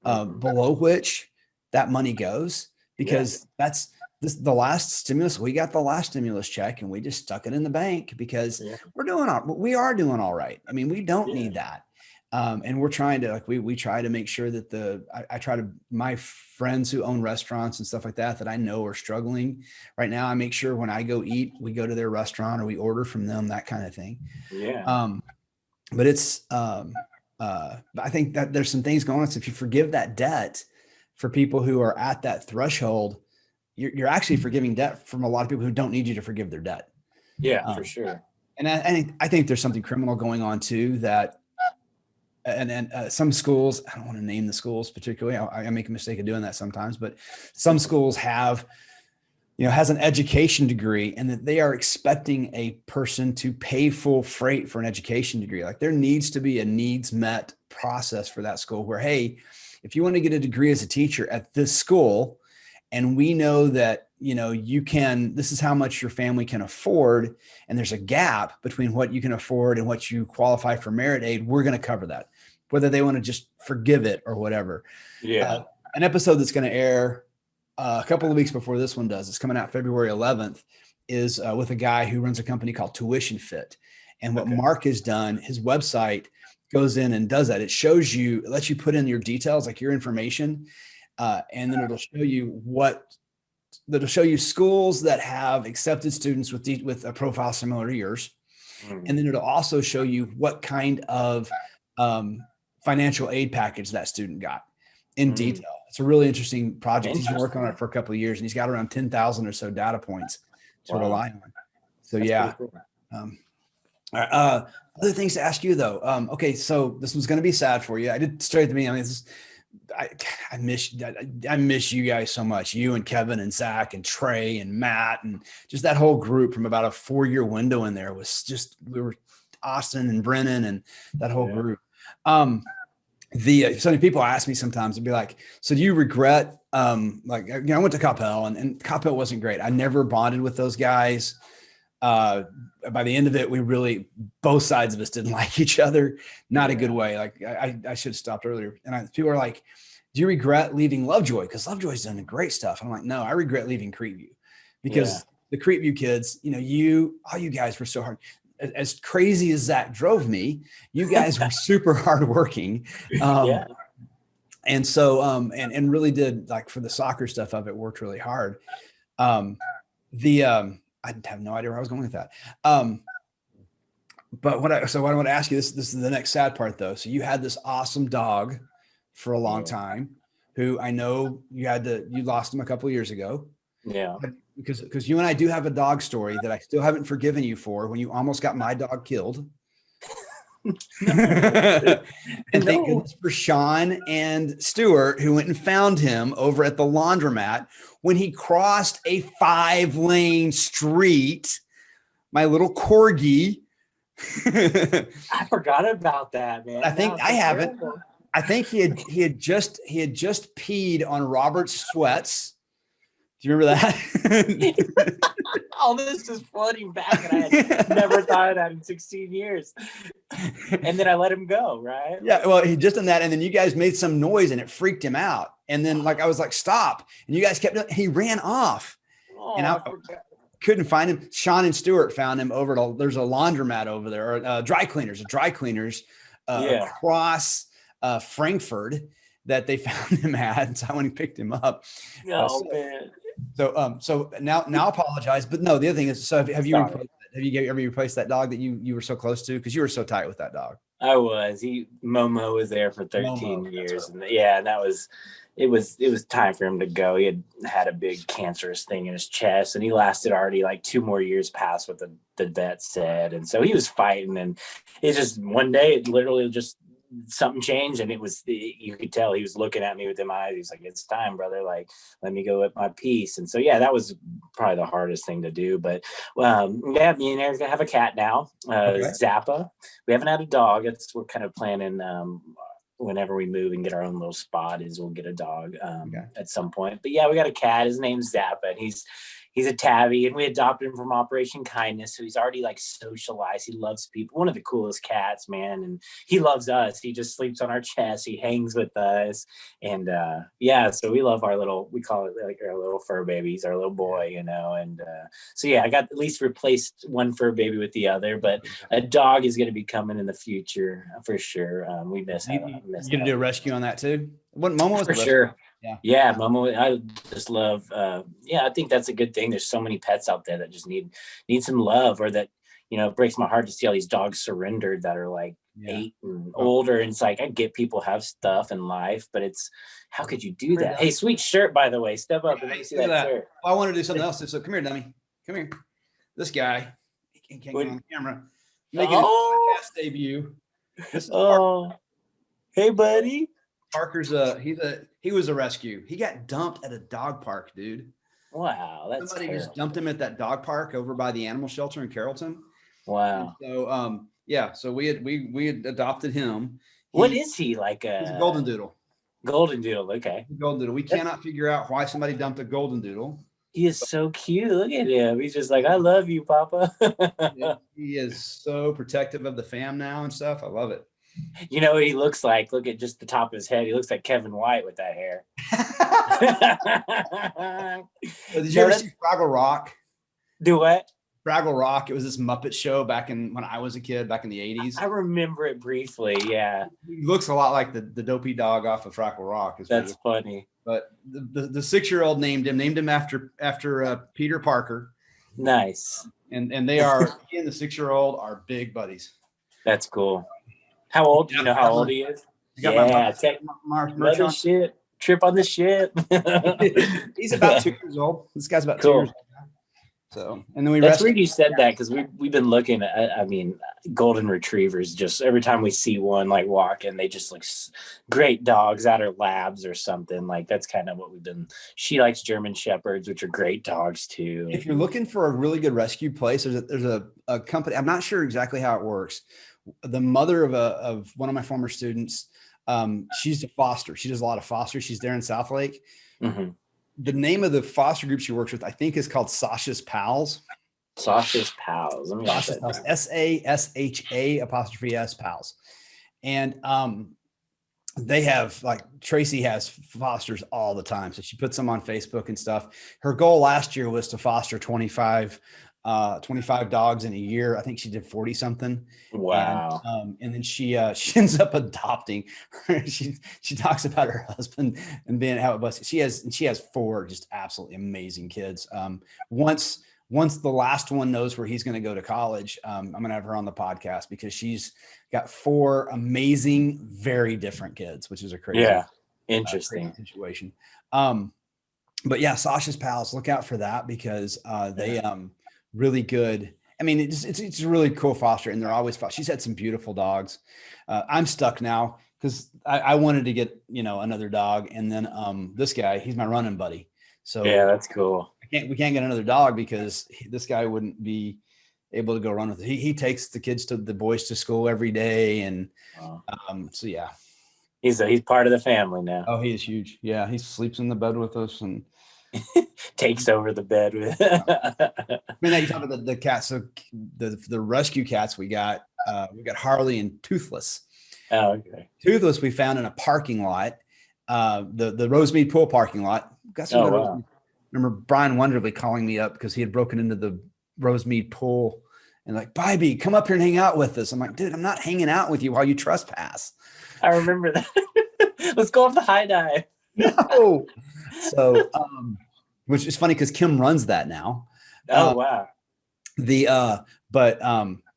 below which that money goes, because that's the last stimulus. We got the last stimulus check and we just stuck it in the bank because we are doing all right. I mean, we don't need that. And we're trying to, we try to make sure that I try to, my friends who own restaurants and stuff like that I know are struggling right now, I make sure when I go eat, we go to their restaurant or we order from them, that kind of thing. Yeah. But it's, I think that there's some things going on. So if you forgive that debt for people who are at that threshold, you're actually forgiving debt from a lot of people who don't need you to forgive their debt. Yeah, for sure. And I think there's something criminal going on too, that, and some schools, I don't want to name the schools particularly. I make a mistake of doing that sometimes, but some schools has an education degree and that they are expecting a person to pay full freight for an education degree. Like there needs to be a needs met process for that school where, hey, if you want to get a degree as a teacher at this school, and we know that, this is how much your family can afford, and there's a gap between what you can afford and what you qualify for merit aid, we're going to cover that, whether they want to just forgive it or whatever. Yeah. An episode that's going to air a couple of weeks before this one does, it's coming out February 11th, is with a guy who runs a company called Tuition Fit. And what Mark has done, his website goes in and does that. It lets you put in your details, like your information. And then it'll show you schools that have accepted students with a profile similar to yours. And then it'll also show you what kind of financial aid package that student got in detail. It's a really interesting project. He's been working on it for a couple of years and he's got around 10,000 or so data points to rely on. So that's cool. All right. Other things to ask you though. Okay. So this one's going to be sad for you. I did straight at the beginning. I miss you guys so much. You and Kevin and Zach and Trey and Matt and just that whole group from about a 4-year window in there was just, we were Austin and Brennan and that whole group. So many people ask me sometimes, they'd be like, so do you regret, I went to Coppell and Coppell wasn't great. I never bonded with those guys. By the end of it, both sides of us didn't like each other, not a good way. Like I should have stopped earlier. And people are like, do you regret leaving Lovejoy? Because Lovejoy's done great stuff. I'm like, no, I regret leaving Creekview because the Creekview kids, all you guys were so hard. As crazy as that drove me, you guys were super hardworking. And so, and really did, like for the soccer stuff of it, worked really hard. I I have no idea where I was going with that. But what I want to ask you, this is the next sad part though. So you had this awesome dog for a long time, who I know you lost him a couple of years ago. Yeah. Because you and I do have a dog story that I still haven't forgiven you for, when you almost got my dog killed. And thank goodness for Sean and Stuart, who went and found him over at the laundromat when he crossed a 5-lane street. My little corgi. I forgot about that, man. I think I haven't. I think he had just peed on Robert's sweats. Do you remember that? All this is flooding back, and I had never thought of that in 16 years. And then I let him go, right? Yeah, well, he just done that, and then you guys made some noise, and it freaked him out. And then, like, I was like, "Stop!" And you guys kept. He ran off, and I couldn't find him. Sean and Stuart found him over at there's a laundromat over there, or dry cleaners across Frankfurt that they found him at. And so I went and picked him up. Man. So now apologize, but no, the other thing is, so have you ever replaced that dog that you were so close to? Because you were so tight with that dog. I was. Momo was there for 13 years. And it was time for him to go. He had a big cancerous thing in his chest, and he lasted already like 2 more years past what the vet said. And so he was fighting, and it's just one day it literally just something changed, and you could tell he was looking at me with them eyes. He's like, "It's time, brother. Like, let me go at my piece." And so, yeah, that was probably the hardest thing to do. But me and Eric's gonna have a cat now, Zappa. We haven't had a dog. We're kind of planning. Whenever we move and get our own little spot, we'll get a dog at some point. But yeah, we got a cat. His name's Zappa, and he's a tabby, and we adopted him from Operation Kindness. So he's already like socialized. He loves people. One of the coolest cats, man. And he loves us. He just sleeps on our chest. He hangs with us. And so we love we call it like our little fur baby. He's our little boy, And so yeah, I got at least replaced one fur baby with the other, but a dog is going to be coming in the future for sure. We miss him. You're going to do a rescue on that too? What Momo was for sure. Yeah, Momo, I just love. I think that's a good thing. There's so many pets out there that just need some love, or that, it breaks my heart to see all these dogs surrendered that are like 8 and older. And it's like, I get people have stuff in life, but it's, how could you do that? Hey, sweet shirt, by the way. Step up and let me see that shirt. I want to do something else. So come here, dummy. Come here. This guy can't get on camera. Making a podcast debut. Hey, buddy. Parker's he was a rescue. He got dumped at a dog park, dude. Wow, that's somebody terrible. Just dumped him at that dog park over by the animal shelter in Carrollton. Wow. And so so we had adopted him. What is he like? He's a golden doodle. Golden doodle, okay. Golden doodle. We cannot figure out why somebody dumped a golden doodle. He is so cute. Look at him. He's just like, I love you, Papa. He is so protective of the fam now and stuff. I love it. You know what he looks like? Look at just the top of his head. He looks like Kevin White with that hair. Did you ever see Fraggle Rock? Do what? Fraggle Rock. It was this Muppet show back when I was a kid, back in the 80s. I remember it briefly, yeah. He looks a lot like the dopey dog off of Fraggle Rock. That's funny. But the 6-year-old named him after Peter Parker. Nice. And they are, he and the 6-year-old are big buddies. That's cool. How old? Do you know how old he is? Take Mothership. Trip on the ship. He's about 2 years old. This guy's about 2 years old. So, and then that's weird you said that, because we've been looking at, golden retrievers, just every time we see one like walking, they just look great dogs out of labs or something. Like, that's kind of what we've been. She likes German Shepherds, which are great dogs too. If you're looking for a really good rescue place, there's a company. I'm not sure exactly how it works. The mother of one of my former students, she's a foster. She does a lot of foster. She's there in South Lake. Mm-hmm. The name of the foster group she works with, I think, is called Sasha's Pals. Sasha's Pals. Let me Sasha's Pals. SASHA' Pals. And they have, like, Tracy has fosters all the time. So she puts them on Facebook and stuff. Her goal last year was to foster 25 dogs in a year. I think she did 40 something. Wow. And then she ends up adopting. she talks about her husband and being how it was. She has 4 just absolutely amazing kids. Once once the last one knows where he's going to go to college, I'm going to have her on the podcast because she's got 4 amazing, very different kids, which is a crazy, interesting crazy situation. But yeah, Sasha's Pals, look out for that because they really good. I mean, it's a really cool foster, and they're always. She's had some beautiful dogs. I'm stuck now because I wanted to get another dog, and then this guy, he's my running buddy. So yeah, that's cool. We can't get another dog because this guy wouldn't be able to go run with it. He takes the boys to school every day, and so yeah. He's part of the family now. Oh, he is huge. Yeah, he sleeps in the bed with us and takes over the bed with. I mean, now you talk about the cats. So the rescue cats we got Harley and Toothless. Oh, okay. Toothless we found in a parking lot, the Rosemead Pool parking lot. Got some wow. Remember Brian Wonderly calling me up because he had broken into the Rosemead Pool and like, Bybee, come up here and hang out with us. I'm like, dude, I'm not hanging out with you while you trespass. I remember that. Let's go off the high dive. No. So, which is funny because Kim runs that now. Oh, wow. But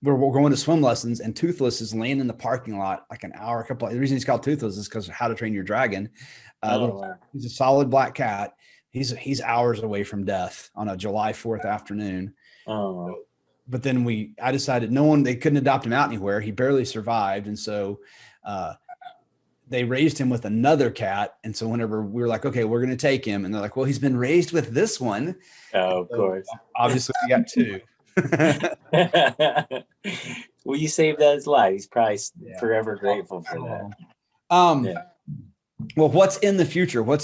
we're going to swim lessons, and Toothless is laying in the parking lot like an hour, the reason he's called Toothless is because of How to Train Your Dragon. Wow. He's a solid black cat. He's hours away from death on a July 4th afternoon. Oh. But then I decided they couldn't adopt him out anywhere. He barely survived. And so they raised him with another cat. And so whenever we were like, okay, we're going to take him. And they're like, well, he's been raised with this one. Oh, of course. Obviously we got 2. Well, you saved his life. He's probably forever grateful for that. Well, what's in the future? What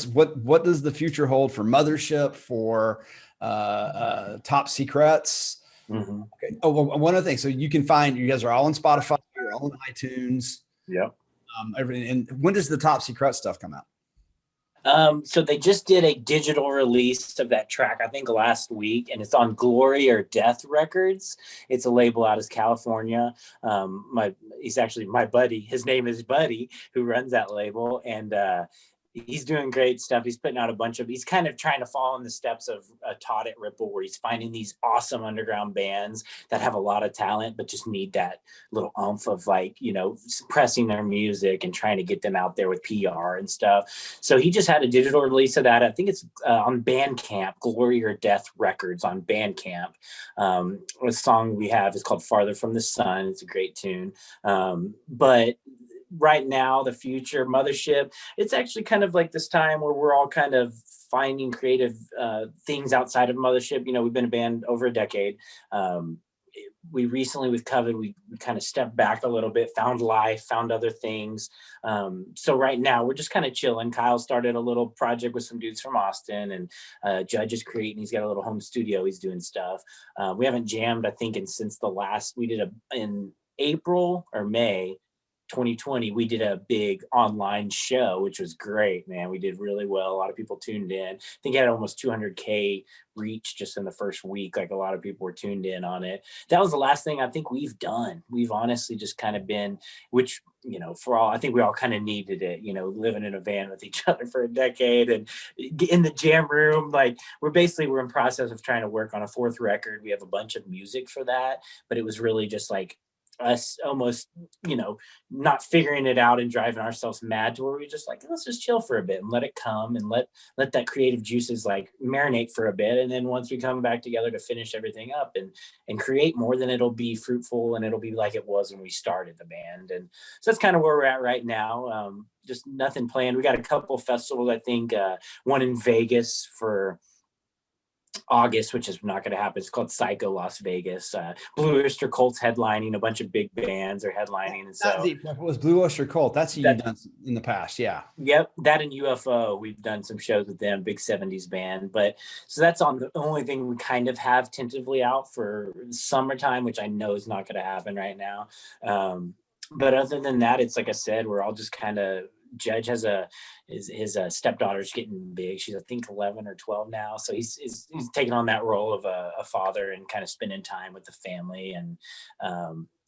does the future hold for Mothership, for Top Secrets? Mm-hmm. Okay. Oh, well, one other thing. So you guys are all on Spotify, you're all on iTunes. Yep. And when does the Top Secret stuff come out? So they just did a digital release of that track, I think last week, and it's on Glory or Death Records. It's a label out of California. He's actually my buddy. His name is Buddy, who runs that label. And, he's doing great stuff. He's putting out he's kind of trying to follow in the steps of Todd at Ripple, where he's finding these awesome underground bands that have a lot of talent, but just need that little oomph of suppressing their music and trying to get them out there with PR and stuff. So he just had a digital release of that. I think it's on Bandcamp, Glory or Death Records on Bandcamp. The song we have is called Farther from the Sun. It's a great tune. But right now, the future, Mothership, it's actually kind of like this time where we're all kind of finding creative things outside of Mothership. We've been a band over a decade. We recently with COVID, we kind of stepped back a little bit, found life, found other things. So right now we're just kind of chilling. Kyle started a little project with some dudes from Austin, and Judge is creating. He's got a little home studio. He's doing stuff. We haven't jammed, I think, since the last, we did in April or May 2020, we did a big online show, which was great, man. We did really well. A lot of people tuned in. I think it had almost 200K reach just in the first week. Like, a lot of people were tuned in on it. That was the last thing I think we've done. We've honestly just kind of been, which, I think we all kind of needed it, living in a van with each other for a decade and in the jam room. Like, we're in process of trying to work on a 4th record. We have a bunch of music for that, but it was really just like us almost, not figuring it out and driving ourselves mad, to where we just like, let's just chill for a bit and let it come and let that creative juices like marinate for a bit. And then once we come back together to finish everything up and create more, then it'll be fruitful and it'll be like it was when we started the band. And so that's kind of where we're at right now. Just nothing planned. We got a couple festivals, I think, one in Vegas for August, which is not going to happen. It's called Psycho Las Vegas. Blue Oyster Cult's headlining. A bunch of big bands are headlining. And so it was Blue Oyster Cult. That's who you've done in the past. Yeah. Yep. That and UFO. We've done some shows with them, big 70s band. But so that's on the only thing we kind of have tentatively out for summertime, which I know is not going to happen right now. But other than that, it's like I said, we're all just kind of, Judge has his stepdaughter's getting big. She's, I think, 11 or 12 now. So he's taking on that role of a father and kind of spending time with the family. And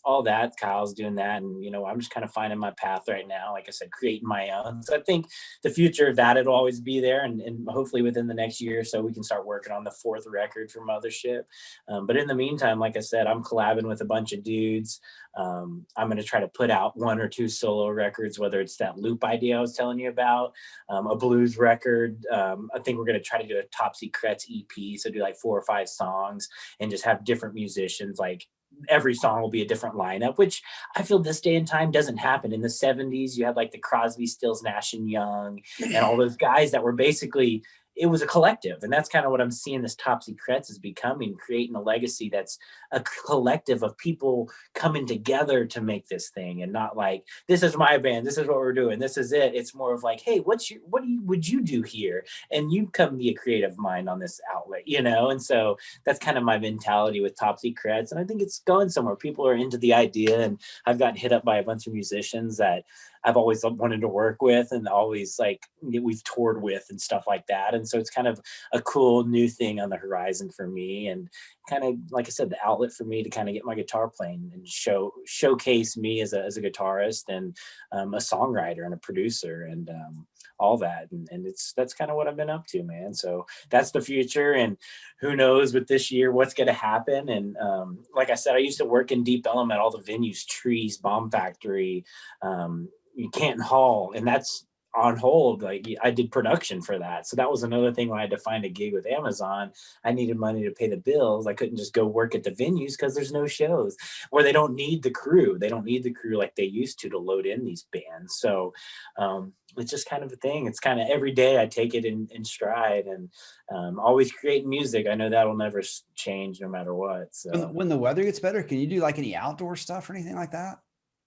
all that. Kyle's doing that. And, you know, I'm just kind of finding my path right now. Like I said, creating my own. So I think the future of that, it'll always be there. And hopefully within the next year or so, we can start working on the 4th record for Mothership. But in the meantime, like I said, I'm collabing with a bunch of dudes. I'm going to try to put out 1 or 2 solo records, whether it's that loop idea I was telling you about, a blues record. I think we're going to try to do a Top Secrets EP. So do like 4 or 5 songs and just have different musicians. Like every song will be a different lineup, which I feel this day and time doesn't happen. In the 70s, you had like the Crosby, Stills, Nash and Young and all those guys that were basically, it was a collective. And that's kind of what I'm seeing this Top Secrets is becoming, creating a legacy that's a collective of people coming together to make this thing, and not like, this is my band, this is what we're doing, this is it. It's more of like, hey, what would you do here? And you come be a creative mind on this outlet, you know? And so that's kind of my mentality with Top Secrets. And I think it's going somewhere. People are into the idea, and I've gotten hit up by a bunch of musicians that I've always wanted to work with and always like we've toured with and stuff like that. And so it's kind of a cool new thing on the horizon for me, and kind of, like I said, the outlet for me to kind of get my guitar playing and showcase me as a guitarist and a songwriter and a producer and all that. And that's kind of what I've been up to, man. So that's the future, and who knows with this year what's going to happen. And like I said, I used to work in Deep Element, all the venues, Trees, Bomb Factory, Canton Hall, and that's on hold. Like I did production for that. So that was another thing when I had to find a gig with Amazon. I needed money to pay the bills. I couldn't just go work at the venues because there's no shows, or they don't need the crew. They don't need the crew like they used to load in these bands. So it's just kind of a thing. It's kind of every day I take it in stride, and always creating music. I know that'll never change no matter what. So when the weather gets better, can you do like any outdoor stuff or anything like that?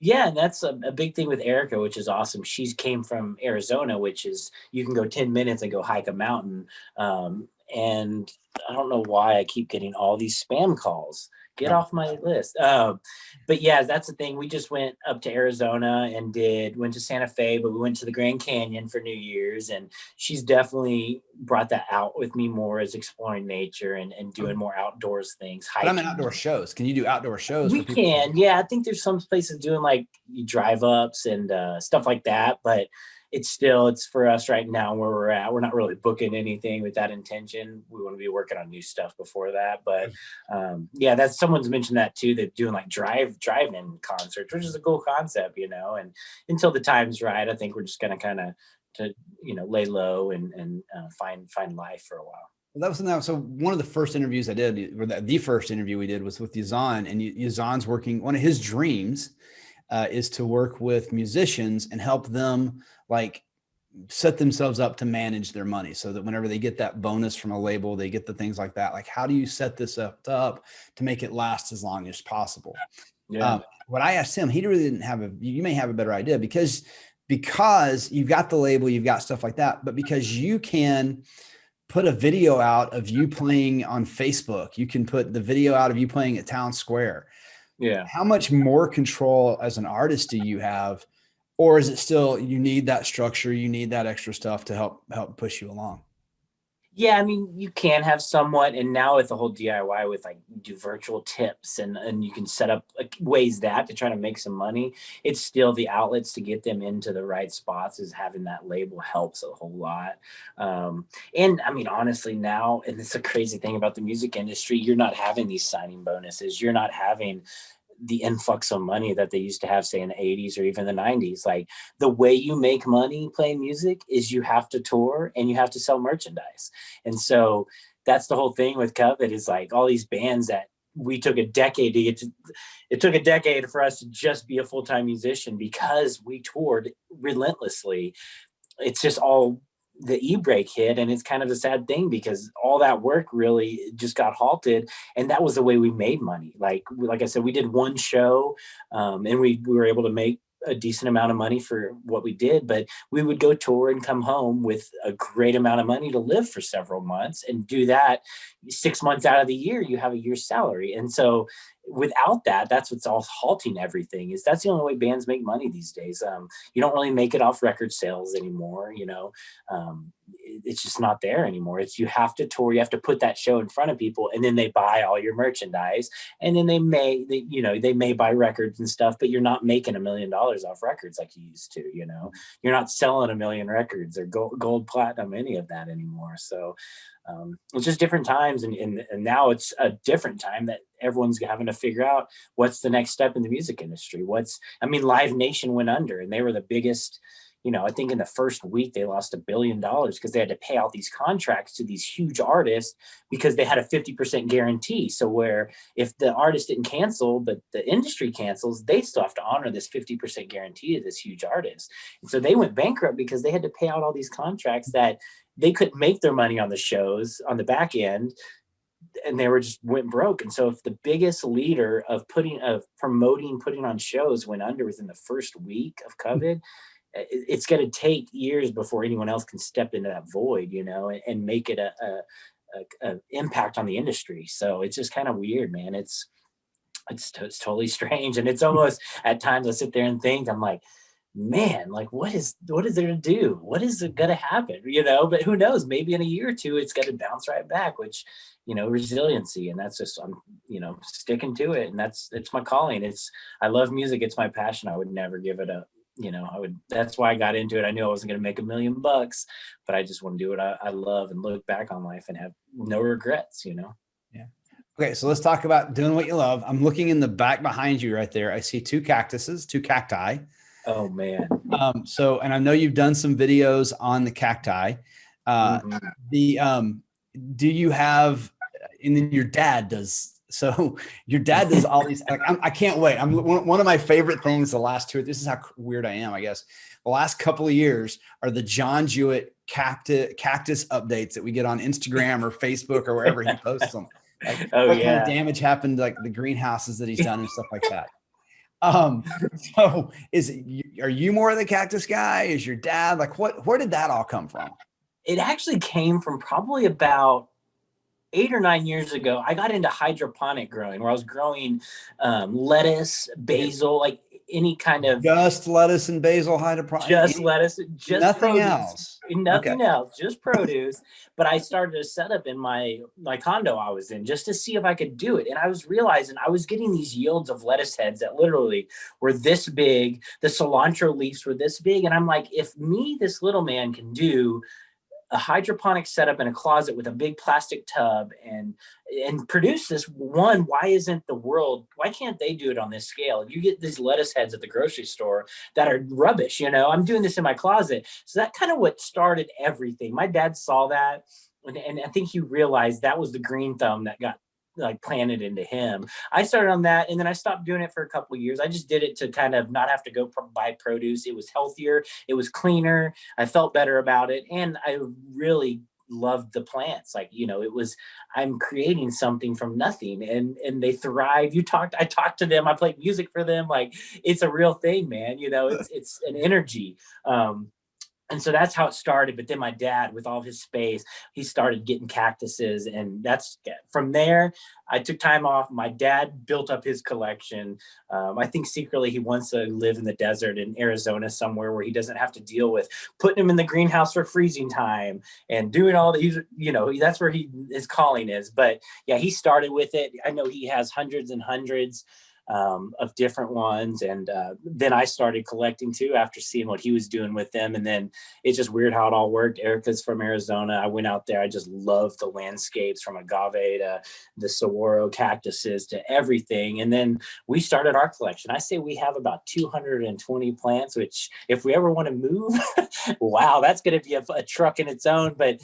yeah, and that's a big thing with Erica, which is awesome. She came from Arizona, which is you can go 10 minutes and go hike a mountain. And I don't know why I keep getting all these spam calls. Get off my list. But yeah, that's the thing. We just went up to Arizona and went to Santa Fe, but we went to the Grand Canyon for New Year's, and she's definitely brought that out with me more, as exploring nature and doing more outdoors things. But I'm in outdoor shows. Can you do outdoor shows? We can, yeah. I think there's some places doing like drive ups and stuff like that, but it's for us right now where we're at. We're not really booking anything with that intention. We want to be working on new stuff before that. But yeah, that's someone's mentioned that too. They're doing like drive-in concerts, which is a cool concept, you know. And until the time's right, I think we're just gonna kind of lay low and find life for a while. Well, that was now. So one of the first interviews I did, or the first interview we did, was with Yazan, and Yazan's working. One of his dreams is to work with musicians and help them like set themselves up to manage their money, so that whenever they get that bonus from a label, they get the things like that. Like, how do you set this up to make it last as long as possible? Yeah. What I asked him, he really didn't have you may have a better idea because you've got the label, you've got stuff like that, but because you can put a video out of you playing on Facebook, you can put the video out of you playing at Town Square. Yeah. How much more control as an artist do you have? Or is it still, you need that structure, you need that extra stuff to help push you along? Yeah, I mean, you can have somewhat, and now with the whole DIY with like do virtual tips and you can set up like ways that to try to make some money. It's still the outlets to get them into the right spots, is having that label helps a whole lot. And I mean, honestly now, and it's a crazy thing about the music industry, you're not having these signing bonuses. You're not having the influx of money that they used to have, say in the 80s or even the 90s. Like the way you make money playing music is you have to tour and you have to sell merchandise. And so that's the whole thing with Covet, is like all these bands that we took a decade to get to, it took a decade for us to just be a full-time musician because we toured relentlessly. It's just all the e-break hit, and it's kind of a sad thing because all that work really just got halted, and that was the way we made money. Like I said, we did one show, and we were able to make a decent amount of money for what we did, but we would go tour and come home with a great amount of money to live for several months, and do that 6 months out of the year, you have a year's salary. And so without that, that's what's all halting everything. Is that's the only way bands make money these days. You don't really make it off record sales anymore. It's just not there anymore. It's, you have to tour, you have to put that show in front of people, and then they buy all your merchandise, and then they may buy records and stuff, but you're not making $1 million off records like you used to. You're not selling 1 million records or gold, platinum, any of that anymore. So it's just different times, and now it's a different time that everyone's having to figure out what's the next step in the music industry. Live Nation went under, and they were the biggest. I think in the first week they lost $1 billion because they had to pay out these contracts to these huge artists because they had a 50% guarantee. So where if the artist didn't cancel, but the industry cancels, they still have to honor this 50% guarantee to this huge artist. And so they went bankrupt because they had to pay out all these contracts that they couldn't make their money on the shows on the back end, and they went broke. And so if the biggest leader of putting on shows went under within the first week of COVID, it's going to take years before anyone else can step into that void, and make it a impact on the industry. So it's just kind of weird, man. It's totally strange. And it's almost at times I sit there and think, I'm like, man, like what is there to do? What is going to happen? But who knows, maybe in a year or two, it's going to bounce right back, which, resiliency. And that's just, I'm, sticking to it. And it's my calling. I love music. It's my passion. I would never give it up. That's why I got into it. I knew I wasn't going to make $1 million, but I just want to do what I love and look back on life and have no regrets, Yeah. Okay. So let's talk about doing what you love. I'm looking in the back behind you right there. I see 2 cacti. Oh man. And I know you've done some videos on the cacti. Do you have, and then your dad does. So your dad does all these, I can't wait. One of my favorite things the last 2, this is how weird I am, I guess. The last couple of years are the John Juett cactus updates that we get on Instagram or Facebook or wherever he posts them. What kind of damage happened, like the greenhouses that he's done and stuff like that. So are you more of the cactus guy? Is your dad where did that all come from? It actually came from probably about 8 or 9 years ago. I got into hydroponic growing, where I was growing lettuce, basil, like any kind of just lettuce and basil hydroponic. Lettuce, just nothing produce. else. Nothing else, just produce. But I started a setup in my condo I was in just to see if I could do it. And I was realizing I was getting these yields of lettuce heads that literally were this big. The cilantro leaves were this big. And I'm like, if this little man can do a hydroponic setup in a closet with a big plastic tub and produce this, why can't they do it on this scale? You get these lettuce heads at the grocery store that are rubbish. I'm doing this in my closet. So that kind of what started everything. My dad saw that, and I think he realized that was the green thumb that got planted into him. I started on that, and then I stopped doing it for a couple of years. I just did it to kind of not have to go buy produce. It was healthier, it was cleaner, I felt better about it, and I really loved the plants. I'm creating something from nothing, and they thrive. I talked to them, I played music for them. It's a real thing, man. It's an energy. And so that's how it started. But then my dad, with all his space, he started getting cactuses. And that's from there, I took time off. My dad built up his collection. I think secretly he wants to live in the desert in Arizona somewhere where he doesn't have to deal with putting them in the greenhouse for freezing time and doing all the, that's where his calling is. But yeah, he started with it. I know he has hundreds and hundreds of different ones. And then I started collecting too after seeing what he was doing with them. And then it's just weird how it all worked. Erica's from Arizona. I went out there. I just loved the landscapes, from agave to the saguaro cactuses to everything. And then we started our collection. I say we have about 220 plants, which if we ever want to move, wow, that's going to be a truck in its own. But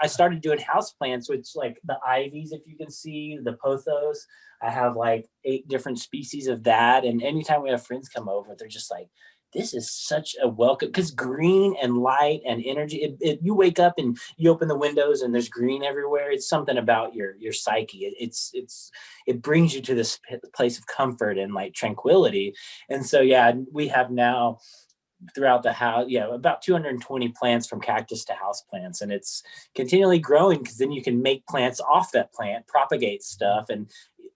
I started doing house plants, which like the ivies, if you can see, the pothos. I have like 8 different species of that. And anytime we have friends come over, they're just like, this is such a welcome, because green and light and energy, you wake up and you open the windows and there's green everywhere. It's something about your psyche. It brings you to this place of comfort and like tranquility. And so, yeah, we have now throughout the house, about 220 plants, from cactus to house plants. And it's continually growing, because then you can make plants off that plant, propagate stuff. And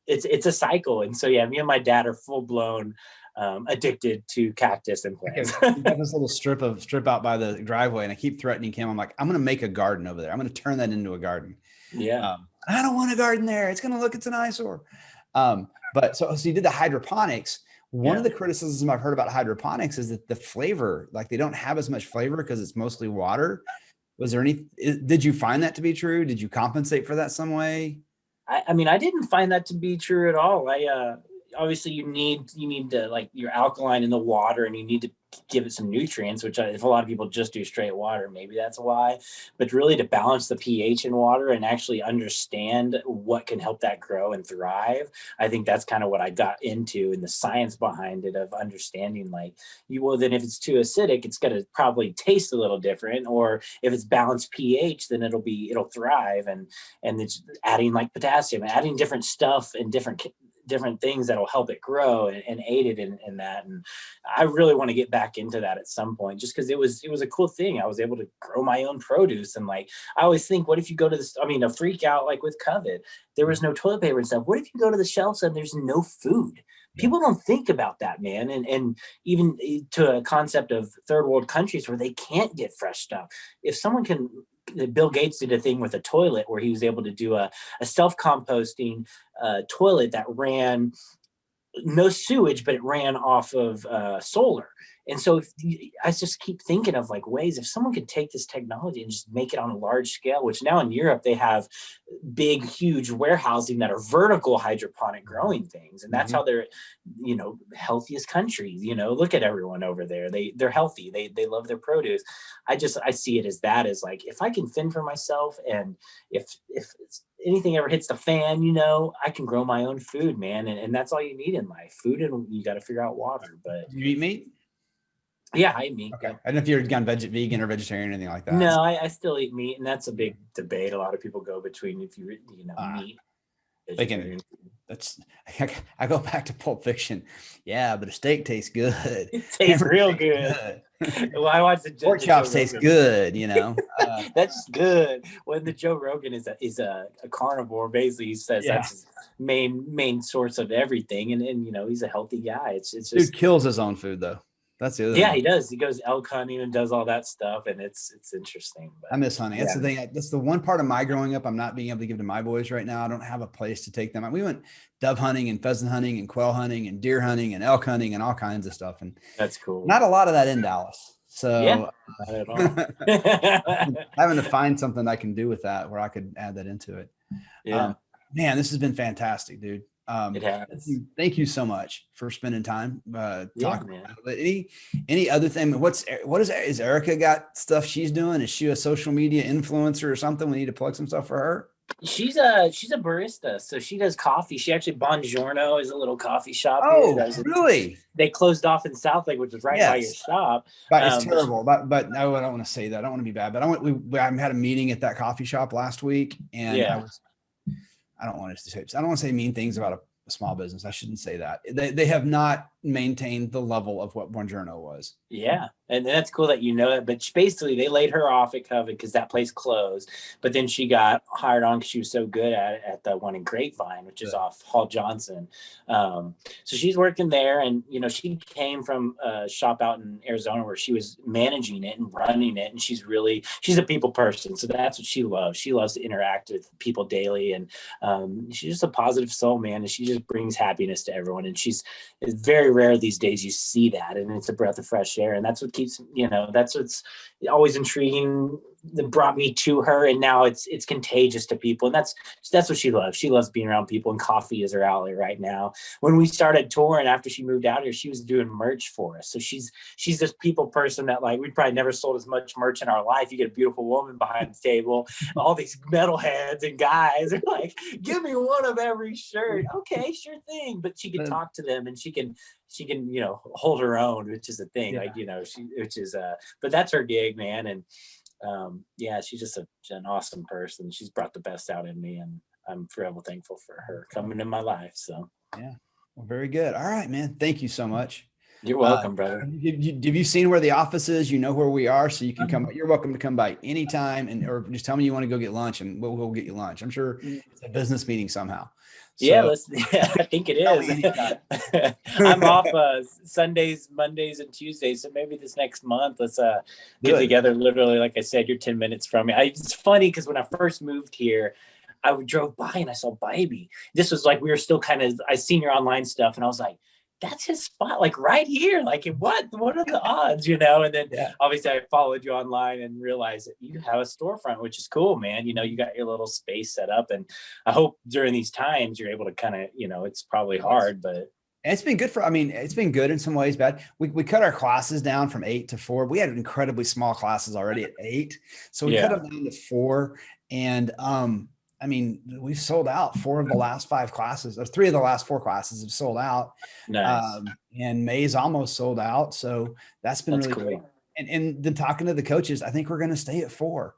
it's a cycle. And so, yeah, me and my dad are full blown addicted to cactus and plants. We got this little strip out by the driveway, and I keep threatening him. I'm like, I'm going to make a garden over there. I'm going to turn that into a garden. Yeah. I don't want a garden there. It's an eyesore. But so you did the hydroponics. One of the criticisms I've heard about hydroponics is that the flavor, like they don't have as much flavor because it's mostly water. Did you find that to be true? Did you compensate for that some way? I mean, I didn't find that to be true at all. Obviously you need to, like, your alkaline in the water, and you need to give it some nutrients, which if a lot of people just do straight water, maybe that's why. But really, to balance the pH in water and actually understand what can help that grow and thrive, I think that's kind of what I got into, and the science behind it, of understanding, like, then if it's too acidic, it's going to probably taste a little different, or if it's balanced pH, then it'll thrive. And it's adding like potassium, adding different stuff and different things that'll help it grow and aid it in that. And I really want to get back into that at some point, just because it was a cool thing. I was able to grow my own produce. And like, I always think, what if you go to a freak out, like with COVID, there was no toilet paper and stuff. What if you go to the shelves and there's no food? People don't think about that, man. And even to a concept of third world countries where they can't get fresh stuff. If someone can, Bill Gates did a thing with a toilet where he was able to do a self-composting toilet that ran no sewage, but it ran off of solar. And so I just keep thinking of like ways, if someone could take this technology and just make it on a large scale, which now in Europe, they have big, huge warehousing that are vertical hydroponic growing things. And that's how they're, healthiest countries, look at everyone over there. They're healthy. They love their produce. I see it as like, if I can fend for myself, and if anything ever hits the fan, I can grow my own food, man. And that's all you need in life, food, and you got to figure out water. But do you eat meat? Yeah, I eat meat. Okay. I don't know if you're gone vegan or vegetarian or anything like that. No, I still eat meat, and that's a big debate. A lot of people go between if meat. I go back to Pulp Fiction. Yeah, but a steak tastes good. It tastes real good. Well, I watched the pork chops taste good. That's good. When the Joe Rogan is a carnivore, basically, he says that's his main source of everything, and he's a healthy guy. It's just, dude kills his own food though. That's the other thing. He does. He goes elk hunting and does all that stuff, and it's interesting. But I miss hunting. That's the thing. That's the one part of my growing up I'm not being able to give to my boys right now. I don't have a place to take them. We went dove hunting and pheasant hunting and quail hunting and deer hunting and elk hunting and all kinds of stuff. And that's cool. Not a lot of that in Dallas. So not at all. Having to find something I can do with that where I could add that into it. Yeah. Man, this has been fantastic, dude. It has. Thank you so much for spending time talking. Any other thing? Is Erica got stuff she's doing? Is she a social media influencer or something? We need to plug some stuff for her. She's a barista, so she does coffee. She actually, Buongiorno is a little coffee shop. Really? They closed off in South Lake, which is right by your shop. But it's terrible. But no, I don't want to say that. I don't want to be bad. But I had a meeting at that coffee shop last week, and I don't want to say mean things about a small business. I shouldn't say that. They have not maintained the level of what Buongiorno was. Yeah. And that's cool that you know that. But basically, they laid her off at COVID because that place closed. But then she got hired on because she was so good at the one in Grapevine, which is off Hall Johnson. So she's working there. And, she came from a shop out in Arizona where she was managing it and running it. And she's a people person. So that's what she loves. She loves to interact with people daily. And she's just a positive soul, man. And she just brings happiness to everyone. And it's very rare these days you see that. And it's a breath of fresh air. And that's what keeps, that's what's always intriguing that brought me to her. And now it's contagious to people. And that's what she loves. She loves being around people, and coffee is her outlet right now. When we started touring after she moved out here, she was doing merch for us. So she's this people person that, like, we probably never sold as much merch in our life. You get a beautiful woman behind the table, all these metalheads and guys are like, give me one of every shirt. Okay, sure thing. But she can talk to them, and she can hold her own, which is a thing. But that's her gig, man. And she's just an awesome person. She's brought the best out in me, and I'm forever thankful for her coming in my life. So well, very good. All right, man. Thank you so much. You're welcome, brother. Have you seen where the office is? You know where we are, so you can come. You're welcome to come by anytime, or just tell me you want to go get lunch, and we'll get you lunch. I'm sure it's a business meeting somehow. Yeah, So I think it is. I'm off Sundays, Mondays, and Tuesdays. So maybe this next month, let's get together. Literally, like I said, you're 10 minutes from me. It's funny because when I first moved here, I drove by and I saw Bybee. This was like, we were still I seen your online stuff and I was like, that's his spot, like right here. Like, what are the odds, And then obviously I followed you online and realized that you have a storefront, which is cool, man. You got your little space set up, and I hope during these times you're able to kind of, it's probably hard, but it's been good it's been good in some ways, bad. We cut our classes down from 8 to 4. We had incredibly small classes already at 8. So we cut them down to 4. And, we've sold out 4 of the last 5 classes. 3 of the last 4 classes have sold out. Nice. And May's almost sold out. So that's been really cool. And then talking to the coaches, I think we're going to stay at 4.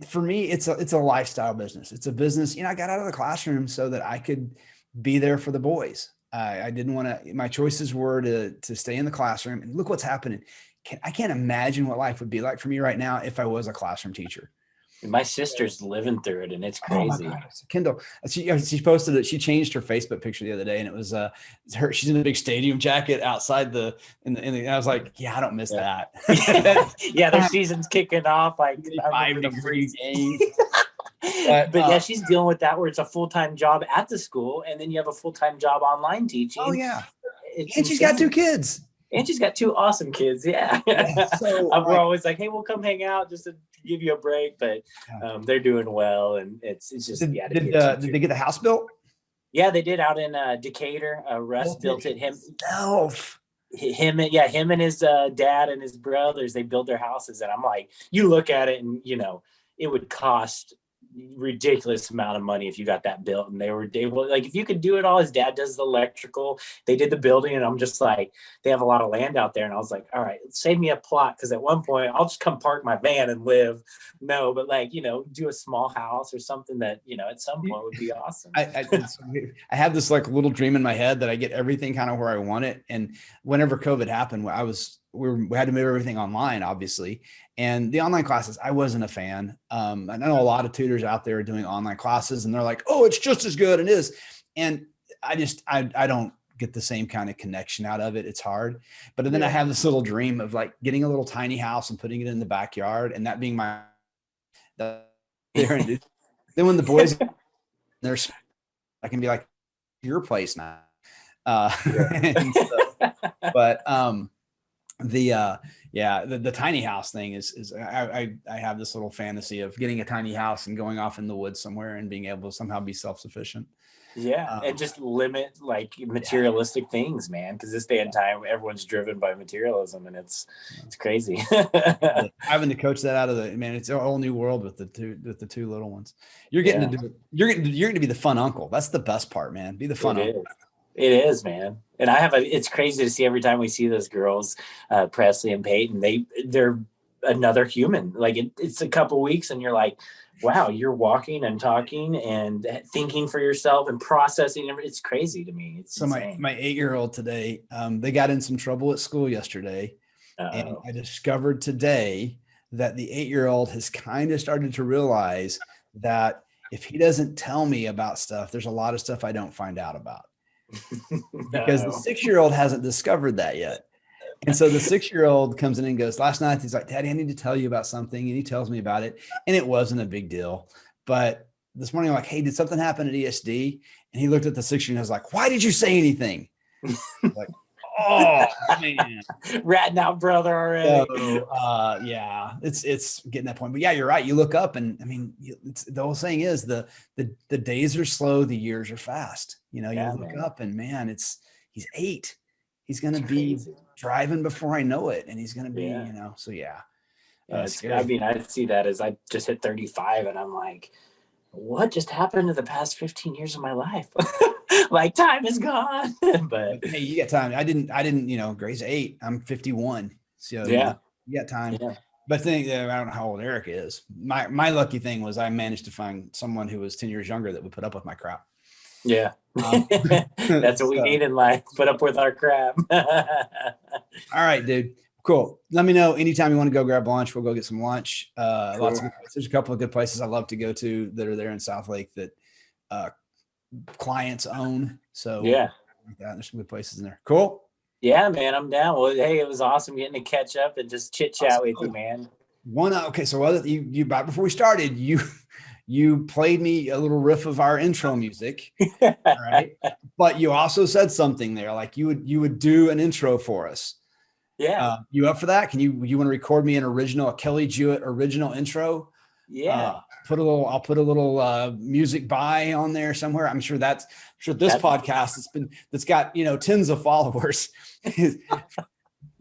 For me, it's a lifestyle business. It's a business. I got out of the classroom so that I could be there for the boys. I didn't want to. My choices were to stay in the classroom. And look what's happening. I can't imagine what life would be like for me right now if I was a classroom teacher. My sister's living through it, and it's crazy. Oh my God, Kendall, she posted it. She changed her Facebook picture the other day, and it was her. She's in a big stadium jacket outside I was like, yeah, I don't miss that. Yeah, their season's kicking off. Like 5-degree games. But yeah, she's dealing with that where it's a full-time job at the school, and then you have a full-time job online teaching. Oh yeah, and she's got 2 kids. And she's got 2 awesome kids. Yeah. So we're always like, hey, we'll come hang out just to give you a break. But they're doing well. And it's just, did they get the house built? Yeah, they did out in Decatur. Russ built it himself. Him and his dad and his brothers, they build their houses. And I'm like, you look at it and, it would cost ridiculous amount of money if you got that built, and they were like, if you could do it all. His dad does the electrical, they did the building, and I'm just like, they have a lot of land out there, and I was like, all right, save me a plot, because at one point I'll just come park my van and live. No, but do a small house or something that at some point would be awesome. I have this like little dream in my head that I get everything kind of where I want it. And whenever COVID happened, we had to move everything online, obviously. And the online classes, I wasn't a fan. I know a lot of tutors out there are doing online classes, and they're like, oh, it's just as good. It is. And I don't get the same kind of connection out of it. It's hard. But then I have this little dream of like getting a little tiny house and putting it in the backyard, and that being my there. And then when the boys I can be like, your place now. The tiny house thing is I have this little fantasy of getting a tiny house and going off in the woods somewhere and being able to somehow be self-sufficient. And just limit like materialistic things, man, because this day and time everyone's driven by materialism, and it's crazy. Having to coach that out of it's a whole new world with the two little ones. You're getting you're going to be the fun uncle. That's the best part, man. Be the fun uncle. It is, man. And it's crazy to see every time we see those girls, Presley and Peyton, they're another human. Like it's a couple weeks and you're like, wow, you're walking and talking and thinking for yourself and processing. It's crazy to me. It's insane. My 8-year-old today, they got in some trouble at school yesterday. And I discovered today that the 8-year-old has kind of started to realize that if he doesn't tell me about stuff, there's a lot of stuff I don't find out about. Because the 6-year-old hasn't discovered that yet. And so the 6-year-old comes in and goes, last night, he's like, Daddy, I need to tell you about something. And he tells me about it. And it wasn't a big deal. But this morning, I'm like, hey, did something happen at ESD? And he looked at the 6-year-old and was like, why did you say anything? Like, oh, man. Ratting out brother already. So, it's getting that point. But yeah, you're right. You look up and the whole saying is the days are slow, the years are fast. You look up and man, he's 8. He's going to be driving before I know it. And he's going to be, so yeah. I see that as I just hit 35 and I'm like, what just happened to the past 15 years of my life? Like time is gone. But hey, you got time. I didn't, Gray's 8. I'm 51. So you got time. Yeah. But I don't know how old Eric is. My lucky thing was I managed to find someone who was 10 years younger that would put up with my crap. Yeah. Um, That's what we so, need in life. Put up with our crap. all right, dude. Cool. Let me know anytime you want to go grab lunch. We'll go get some lunch. Cool. Lots of good places. There's a couple of good places I love to go to that are there in South Lake that clients own. So Yeah. there's some good places in there. Cool. Yeah, man, I'm down. Well, hey, it was awesome getting to catch up and just chit chat with you, man. Okay, so you right before we started, you played me a little riff of our intro music, all right? But you also said something there, like you would do an intro for us. Yeah. You up for that? You want to record me a Kelley Juett original intro? Yeah. I'll put a little music by on there somewhere. I'm sure this podcast that's got tens of followers.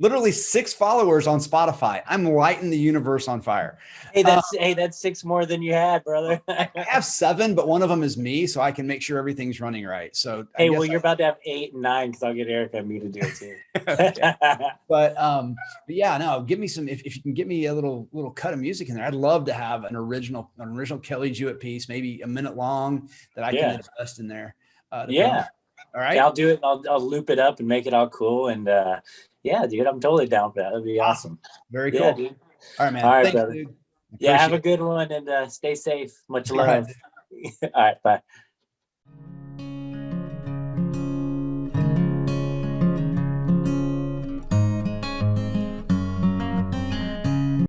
Literally 6 followers on Spotify. I'm lighting the universe on fire. Hey, that's 6 more than you had, brother. I have 7, but one of them is me, so I can make sure everything's running right. So hey, you're about to have 8 and 9 because I'll get Erica and me to do it too. Okay. But yeah, no, give me some. If you can get me a little cut of music in there, I'd love to have an original Kelley Juett piece, maybe a minute long that I can invest in there. Yeah. All right. Yeah, I'll do it. I'll loop it up and make it all cool. And yeah, dude, I'm totally down for that. That'd be awesome. Very cool. Yeah, dude. All right, man. All right, Thanks, brother. dude. Yeah, have a good one and stay safe. Much love. All right, bye.